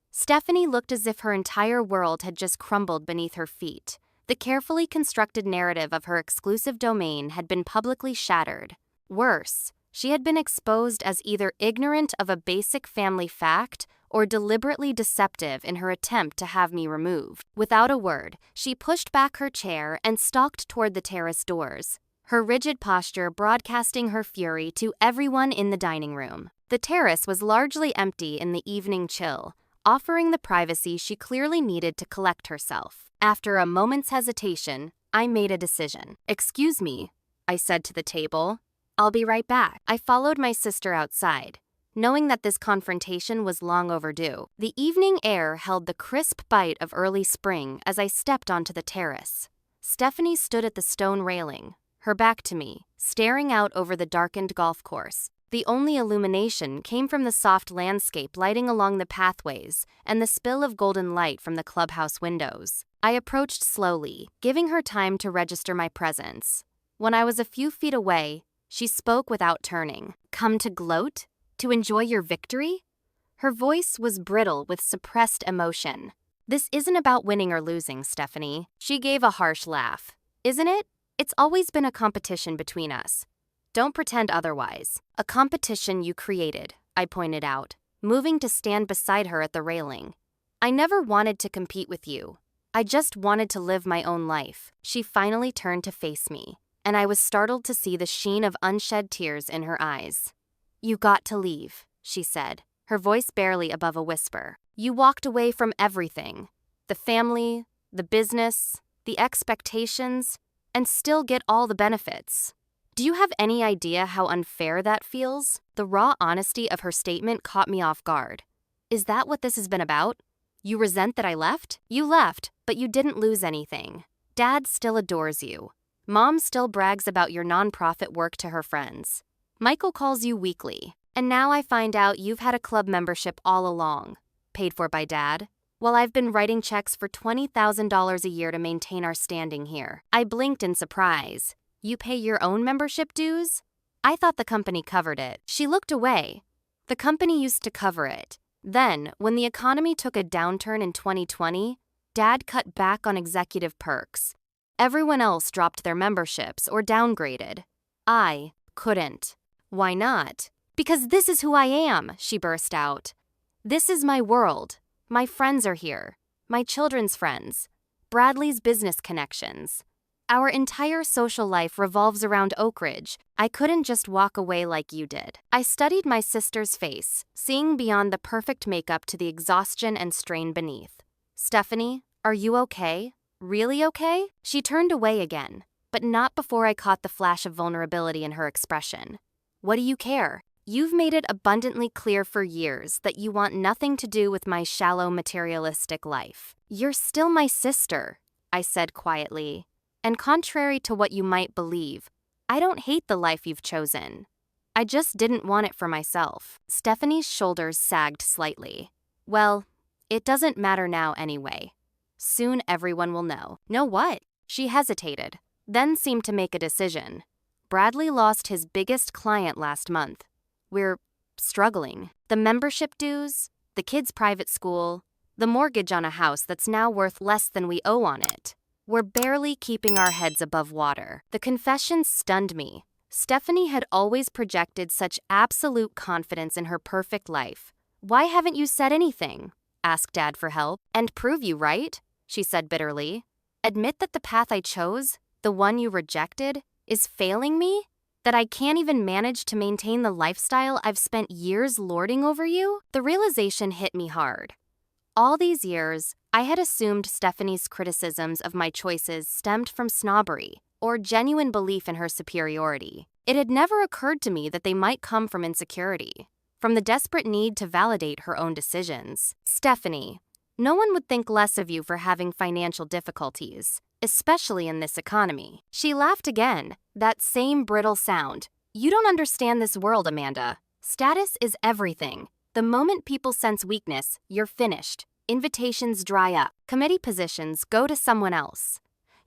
looked as if her entire world had just crumbled beneath her feet. The carefully constructed narrative of her exclusive domain had been publicly shattered. Worse, she had been exposed as either ignorant of a basic family fact or deliberately deceptive in her attempt to have me removed. Without a word, she pushed back her chair and stalked toward the terrace doors, her rigid posture broadcasting her fury to everyone in the dining room. The terrace was largely empty in the evening chill, offering the privacy she clearly needed to collect herself. After a moment's hesitation, I made a decision. Excuse me, I said to the table. I'll be right back. I followed my sister outside, knowing that this confrontation was long overdue. The evening air held the crisp bite of early spring as I stepped onto the terrace. Stephanie stood at the stone railing, her back to me, staring out over the darkened golf course. The only illumination came from the soft landscape lighting along the pathways and the spill of golden light from the clubhouse windows. I approached slowly, giving her time to register my presence. When I was a few feet away, she spoke without turning. Come to gloat? To enjoy your victory? Her voice was brittle with suppressed emotion. This isn't about winning or losing, Stephanie. She gave a harsh laugh. Isn't it? It's always been a competition between us. Don't pretend otherwise. A competition you created, I pointed out, moving to stand beside her at the railing. I never wanted to compete with you. I just wanted to live my own life. She finally turned to face me, and I was startled to see the sheen of unshed tears in her eyes. You got to leave, she said, her voice barely above a whisper. You walked away from everything. The family, the business, the expectations, and still get all the benefits. Do you have any idea how unfair that feels? The raw honesty of her statement caught me off guard. Is that what this has been about? You resent that I left? You left, but you didn't lose anything. Dad still adores you. Mom still brags about your nonprofit work to her friends. Michael calls you weekly. And now I find out you've had a club membership all along, paid for by Dad, while I've been writing checks for $20,000 a year to maintain our standing here. I blinked in surprise. You pay your own membership dues? I thought the company covered it. She looked away. The company used to cover it. Then, when the economy took a downturn in 2020, Dad cut back on executive perks. Everyone else dropped their memberships or downgraded. I couldn't. Why not? Because this is who I am, she burst out. This is my world. My friends are here. My children's friends. Bradley's business connections. Our entire social life revolves around Oak Ridge. I couldn't just walk away like you did. I studied my sister's face, seeing beyond the perfect makeup to the exhaustion and strain beneath. Stephanie, are you okay? Really okay? She turned away again, but not before I caught the flash of vulnerability in her expression. What do you care? You've made it abundantly clear for years that you want nothing to do with my shallow materialistic life. You're still my sister, I said quietly. And contrary to what you might believe, I don't hate the life you've chosen. I just didn't want it for myself. Stephanie's shoulders sagged slightly. Well, it doesn't matter now anyway. Soon everyone will know. Know what? She hesitated, then seemed to make a decision. Bradley lost his biggest client last month. We're struggling. The membership dues, the kids' private school, the mortgage on a house that's now worth less than we owe on it. We're barely keeping our heads above water. The confession stunned me. Stephanie had always projected such absolute confidence in her perfect life. Why haven't you said anything? Asked Dad for help. And prove you right, she said bitterly. Admit that the path I chose, the one you rejected, is failing me? That I can't even manage to maintain the lifestyle I've spent years lording over you? The realization hit me hard. All these years, I had assumed Stephanie's criticisms of my choices stemmed from snobbery or genuine belief in her superiority. It had never occurred to me that they might come from insecurity, from the desperate need to validate her own decisions. Stephanie, no one would think less of you for having financial difficulties, especially in this economy. She laughed again, that same brittle sound. You don't understand this world, Amanda. Status is everything. The moment people sense weakness, you're finished. Invitations dry up. Committee positions go to someone else.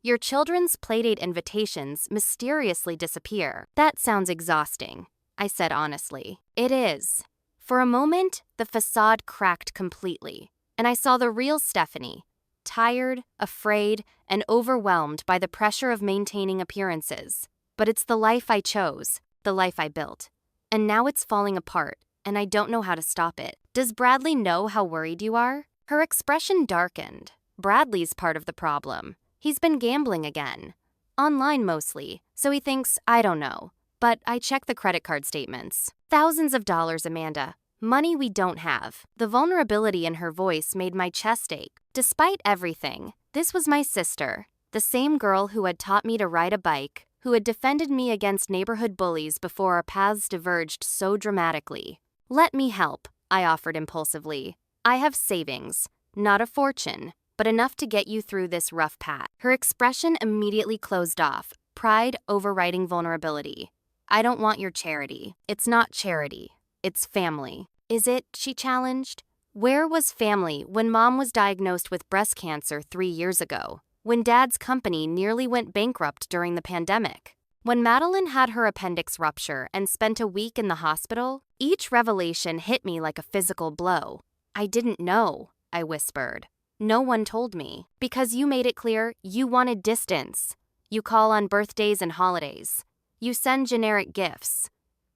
Your children's playdate invitations mysteriously disappear. That sounds exhausting, I said honestly. It is. For a moment, the facade cracked completely, and I saw the real Stephanie, tired, afraid, and overwhelmed by the pressure of maintaining appearances. But it's the life I chose, the life I built. And now it's falling apart, and I don't know how to stop it. Does Bradley know how worried you are? Her expression darkened. Bradley's part of the problem. He's been gambling again. Online mostly, so he thinks I don't know. But I check the credit card statements. Thousands of dollars, Amanda. Money we don't have. The vulnerability in her voice made my chest ache. Despite everything, this was my sister, the same girl who had taught me to ride a bike, who had defended me against neighborhood bullies before our paths diverged so dramatically. Let me help, I offered impulsively. I have savings, not a fortune, but enough to get you through this rough patch. Her expression immediately closed off, pride overriding vulnerability. I don't want your charity. It's not charity. It's family. Is it? She challenged. Where was family when Mom was diagnosed with breast cancer 3 years ago? When Dad's company nearly went bankrupt during the pandemic? When Madeline had her appendix rupture and spent a week in the hospital? Each revelation hit me like a physical blow. I didn't know, I whispered. No one told me. Because you made it clear you wanted distance. You call on birthdays and holidays. You send generic gifts.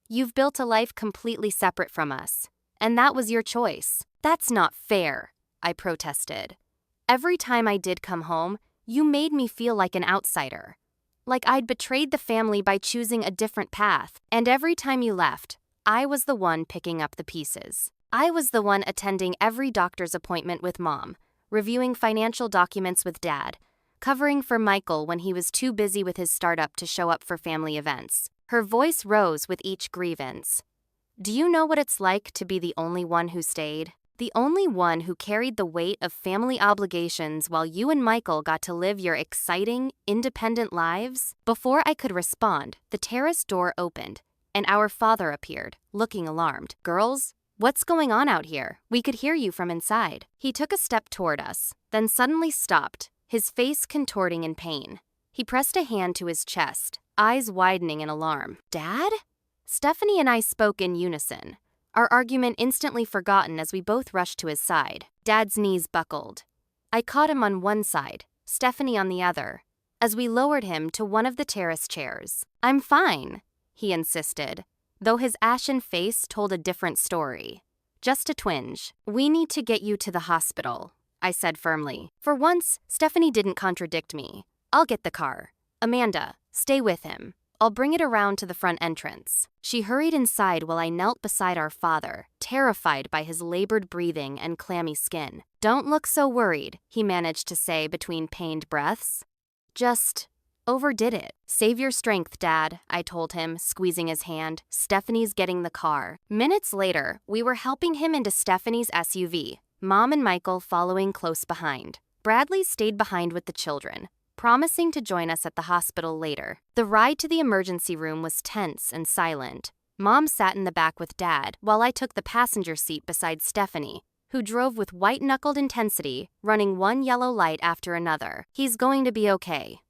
You've built a life completely separate from us. And that was your choice. That's not fair, I protested. Every time I did come home, you made me feel like an outsider. Like I'd betrayed the family by choosing a different path. And every time you left, I was the one picking up the pieces. I was the one attending every doctor's appointment with Mom, reviewing financial documents with Dad, covering for Michael when he was too busy with his startup to show up for family events. Her voice rose with each grievance. Do you know what it's like to be the only one who stayed? The only one who carried the weight of family obligations while you and Michael got to live your exciting, independent lives? Before I could respond, the terrace door opened, and our father appeared, looking alarmed. Girls? What's going on out here? We could hear you from inside. He took a step toward us, then suddenly stopped, his face contorting in pain. He pressed a hand to his chest, eyes widening in alarm. Dad? Stephanie and I spoke in unison, our argument instantly forgotten as we both rushed to his side. Dad's knees buckled. I caught him on one side, Stephanie on the other, as we lowered him to one of the terrace chairs. I'm fine, he insisted, though his ashen face told a different story. Just a twinge. We need to get you to the hospital, I said firmly. For once, Stephanie didn't contradict me. I'll get the car. Amanda, stay with him. I'll bring it around to the front entrance. She hurried inside while I knelt beside our father, terrified by his labored breathing and clammy skin. Don't look so worried, he managed to say between pained breaths. Just overdid it. Save your strength, Dad, I told him, squeezing his hand. Stephanie's getting the car. Minutes later, we were helping him into Stephanie's SUV, Mom and Michael following close behind. Bradley stayed behind with the children, promising to join us at the hospital later. The ride to the emergency room was tense and silent. Mom sat in the back with Dad, while I took the passenger seat beside Stephanie, who drove with white-knuckled intensity, running one yellow light after another. "He's going to be okay,"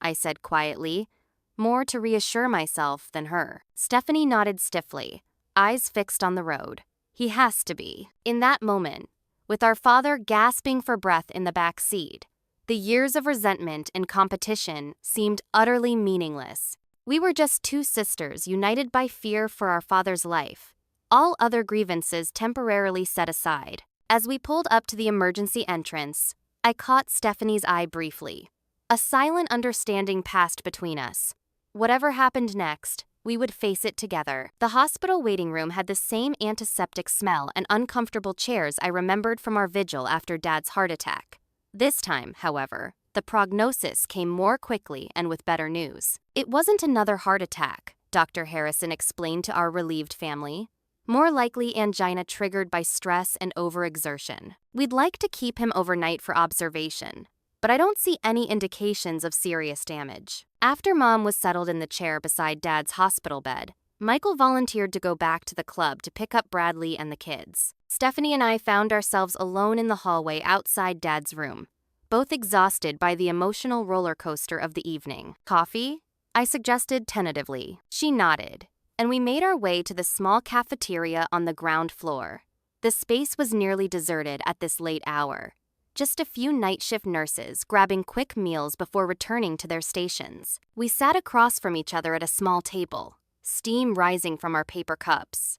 I said quietly, more to reassure myself than her. Stephanie nodded stiffly, eyes fixed on the road. "He has to be." In that moment, with our father gasping for breath in the back seat, the years of resentment and competition seemed utterly meaningless. We were just two sisters united by fear for our father's life, all other grievances temporarily set aside. As we pulled up to the emergency entrance, I caught Stephanie's eye briefly. A silent understanding passed between us. Whatever happened next, we would face it together. The hospital waiting room had the same antiseptic smell and uncomfortable chairs I remembered from our vigil after Dad's heart attack. This time, however, the prognosis came more quickly and with better news. "It wasn't another heart attack," Dr. Harrison explained to our relieved family. "More likely angina triggered by stress and overexertion. We'd like to keep him overnight for observation, but I don't see any indications of serious damage." After Mom was settled in the chair beside Dad's hospital bed, Michael volunteered to go back to the club to pick up Bradley and the kids. Stephanie and I found ourselves alone in the hallway outside Dad's room, both exhausted by the emotional roller coaster of the evening. "Coffee?" I suggested tentatively. She nodded, and we made our way to the small cafeteria on the ground floor. The space was nearly deserted at this late hour. Just a few night shift nurses grabbing quick meals before returning to their stations. We sat across from each other at a small table, steam rising from our paper cups.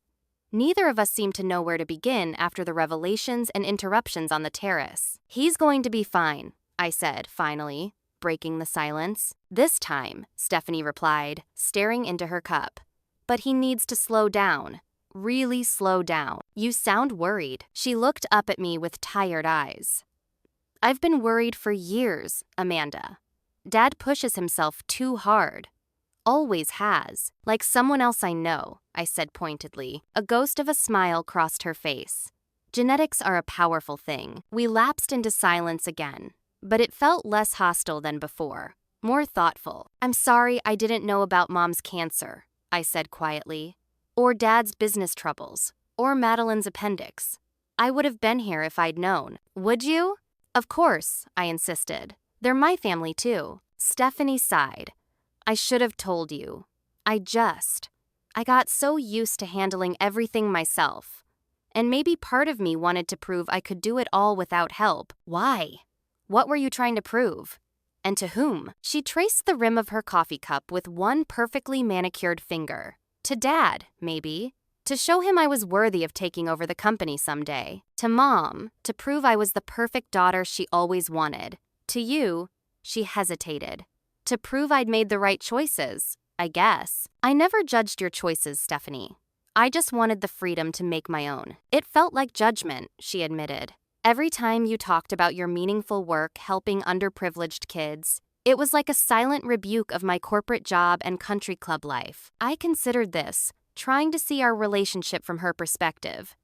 Neither of us seemed to know where to begin after the revelations and interruptions on the terrace. "He's going to be fine," I said, finally, breaking the silence. "This time," Stephanie replied, staring into her cup. "But he needs to slow down. Really slow down. You sound worried." She looked up at me with tired eyes. "I've been worried for years, Amanda. Dad pushes himself too hard. Always has. Like someone else I know," I said pointedly. A ghost of a smile crossed her face. Genetics are a powerful thing. We lapsed into silence again, but it felt less hostile than before, more thoughtful. "I'm sorry I didn't know about Mom's cancer," I said quietly. "Or Dad's business troubles, or Madeline's appendix. I would have been here if I'd known." "Would you?" "Of course," I insisted. "They're my family too." Stephanie sighed. "I should have told you. I got so used to handling everything myself. And maybe part of me wanted to prove I could do it all without help." "Why? What were you trying to prove? And to whom?" She traced the rim of her coffee cup with one perfectly manicured finger. "To Dad, maybe. To show him I was worthy of taking over the company someday. To Mom, to prove I was the perfect daughter she always wanted. To you," she hesitated, "to prove I'd made the right choices, I guess." "I never judged your choices, Stephanie. I just wanted the freedom to make my own." "It felt like judgment," she admitted. "Every time you talked about your meaningful work helping underprivileged kids, it was like a silent rebuke of my corporate job and country club life." I considered this, trying to see our relationship from her perspective.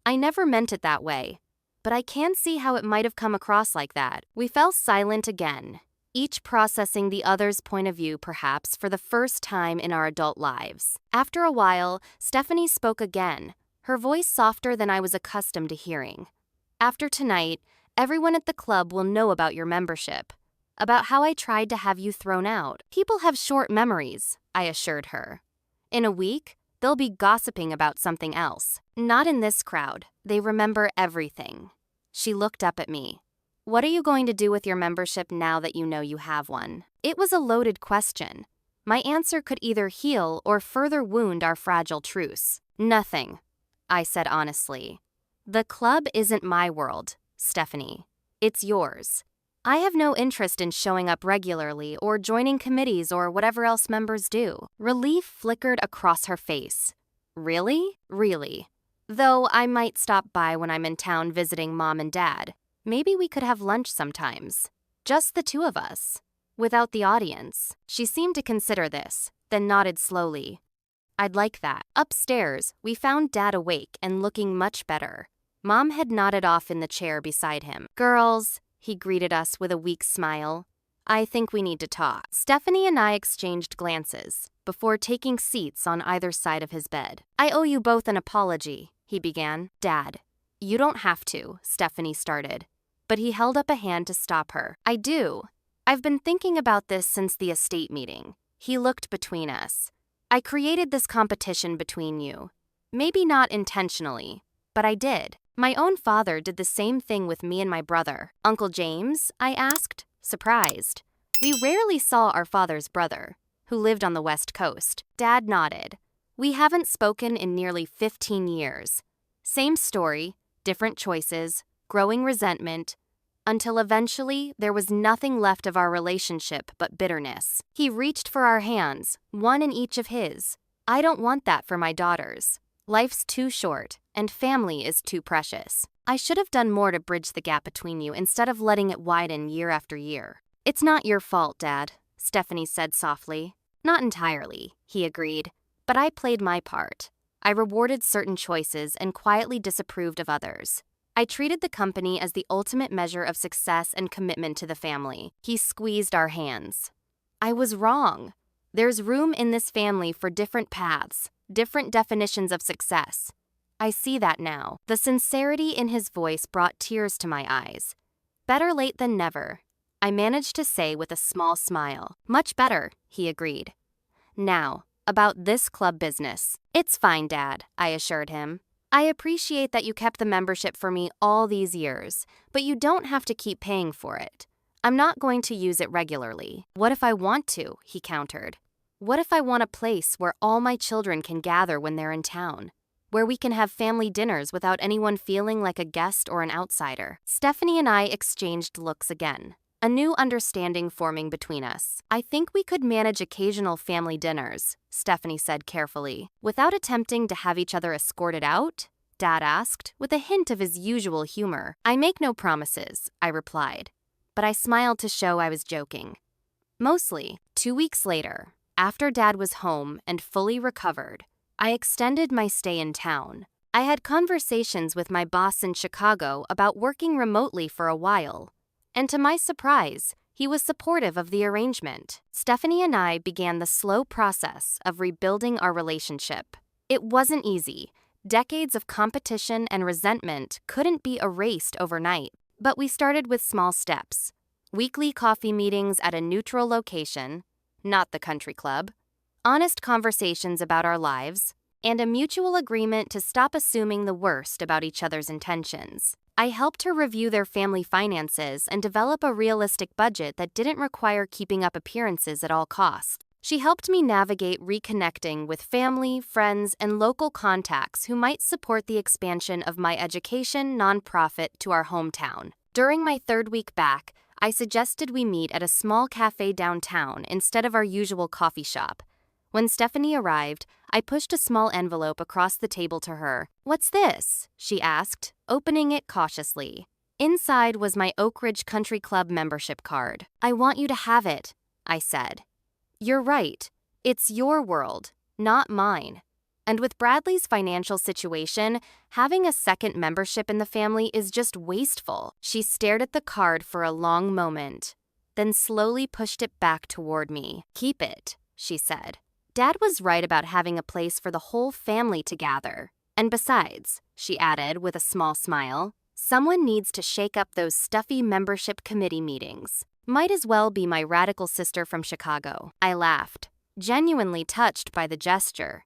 "I never meant it that way, but I can see how it might have come across like that." We fell silent again, each processing the other's point of view perhaps for the first time in our adult lives. After a while, Stephanie spoke again, her voice softer than I was accustomed to hearing. "After tonight, everyone at the club will know about your membership, about how I tried to have you thrown out. People have short memories," I assured her. "In a week, they'll be gossiping about something else. Not in this crowd. They remember everything." She looked up at me. "What are you going to do with your membership now that you know you have one?" It was a loaded question. My answer could either heal or further wound our fragile truce. "Nothing," I said honestly. "The club isn't my world, Stephanie. It's yours. I have no interest in showing up regularly or joining committees or whatever else members do." Relief flickered across her face. "Really? Really. Though I might stop by when I'm in town visiting Mom and Dad. Maybe we could have lunch sometimes. Just the two of us. Without the audience." She seemed to consider this, then nodded slowly. "I'd like that." Upstairs, we found Dad awake and looking much better. Mom had nodded off in the chair beside him. "Girls," he greeted us with a weak smile, I think we need to talk. Stephanie and I exchanged glances before taking seats on either side of his bed. I owe you both an apology, he began. Dad, you don't have to, Stephanie started, but he held up a hand to stop her. I do. I've been thinking about this since the estate meeting. He looked between us. I created this competition between you. Maybe not intentionally, but I did. My own father did the same thing with me and my brother. Uncle James? I asked, surprised. We rarely saw our father's brother, who lived on the West Coast. Dad nodded. We haven't spoken in nearly 15 years. Same story, different choices, growing resentment, until eventually there was nothing left of our relationship but bitterness. He reached for our hands, one in each of his. I don't want that for my daughters. Life's too short, and family is too precious. I should have done more to bridge the gap between you instead of letting it widen year after year. It's not your fault, Dad, Stephanie said softly. Not entirely, he agreed, but I played my part. I rewarded certain choices and quietly disapproved of others. I treated the company as the ultimate measure of success and commitment to the family. He squeezed our hands. I was wrong. There's room in this family for different paths, different definitions of success. I see that now. The sincerity in his voice brought tears to my eyes. Better late than never, I managed to say with a small smile. Much better, he agreed. Now, about this club business. It's fine, Dad, I assured him. I appreciate that you kept the membership for me all these years, but you don't have to keep paying for it. I'm not going to use it regularly. What if I want to? He countered. What if I want a place where all my children can gather when they're in town? Where we can have family dinners without anyone feeling like a guest or an outsider? Stephanie and I exchanged looks again, a new understanding forming between us. I think we could manage occasional family dinners, Stephanie said carefully. Without attempting to have each other escorted out? Dad asked, with a hint of his usual humor. I make no promises, I replied, but I smiled to show I was joking. Mostly, 2 weeks later, after Dad was home and fully recovered, I extended my stay in town. I had conversations with my boss in Chicago about working remotely for a while, and to my surprise, he was supportive of the arrangement. Stephanie and I began the slow process of rebuilding our relationship. It wasn't easy. Decades of competition and resentment couldn't be erased overnight, but we started with small steps. Weekly coffee meetings at a neutral location, not the country club, honest conversations about our lives, and a mutual agreement to stop assuming the worst about each other's intentions. I helped her review their family finances and develop a realistic budget that didn't require keeping up appearances at all costs. She helped me navigate reconnecting with family, friends, and local contacts who might support the expansion of my education nonprofit to our hometown. During my third week back, I suggested we meet at a small cafe downtown instead of our usual coffee shop. When Stephanie arrived, I pushed a small envelope across the table to her. "What's this?" she asked, opening it cautiously. Inside was my Oak Ridge Country Club membership card. "I want you to have it," I said. "You're right. It's your world, not mine. And with Bradley's financial situation, having a second membership in the family is just wasteful." She stared at the card for a long moment, then slowly pushed it back toward me. "Keep it," she said. "Dad was right about having a place for the whole family to gather. And besides," she added with a small smile, "someone needs to shake up those stuffy membership committee meetings. Might as well be my radical sister from Chicago." I laughed, genuinely touched by the gesture.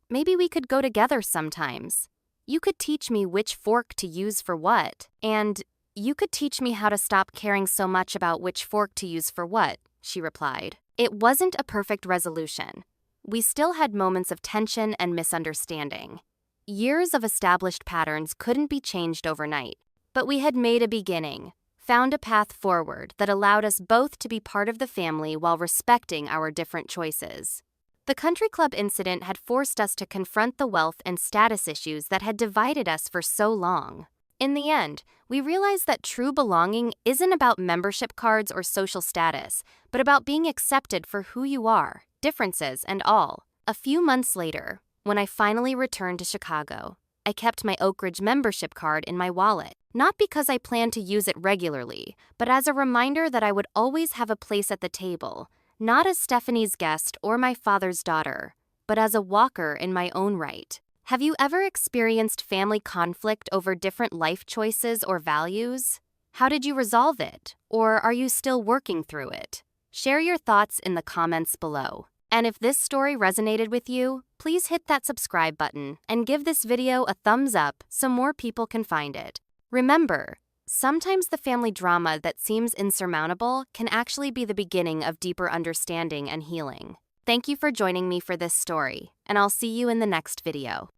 "Maybe we could go together sometimes. You could teach me which fork to use for what, and you could teach me how to stop caring so much about which fork to use for what," she replied. It wasn't a perfect resolution. We still had moments of tension and misunderstanding. Years of established patterns couldn't be changed overnight, but we had made a beginning, found a path forward that allowed us both to be part of the family while respecting our different choices. The country club incident had forced us to confront the wealth and status issues that had divided us for so long. In the end, we realized that true belonging isn't about membership cards or social status, but about being accepted for who you are, differences and all. A few months later, when I finally returned to Chicago, I kept my Oak Ridge membership card in my wallet, not because I planned to use it regularly, but as a reminder that I would always have a place at the table, not as Stephanie's guest or my father's daughter, but as a walker in my own right. Have you ever experienced family conflict over different life choices or values? How did you resolve it? Or are you still working through it? Share your thoughts in the comments below. And if this story resonated with you, please hit that subscribe button and give this video a thumbs up so more people can find it. Remember, sometimes the family drama that seems insurmountable can actually be the beginning of deeper understanding and healing. Thank you for joining me for this story, and I'll see you in the next video.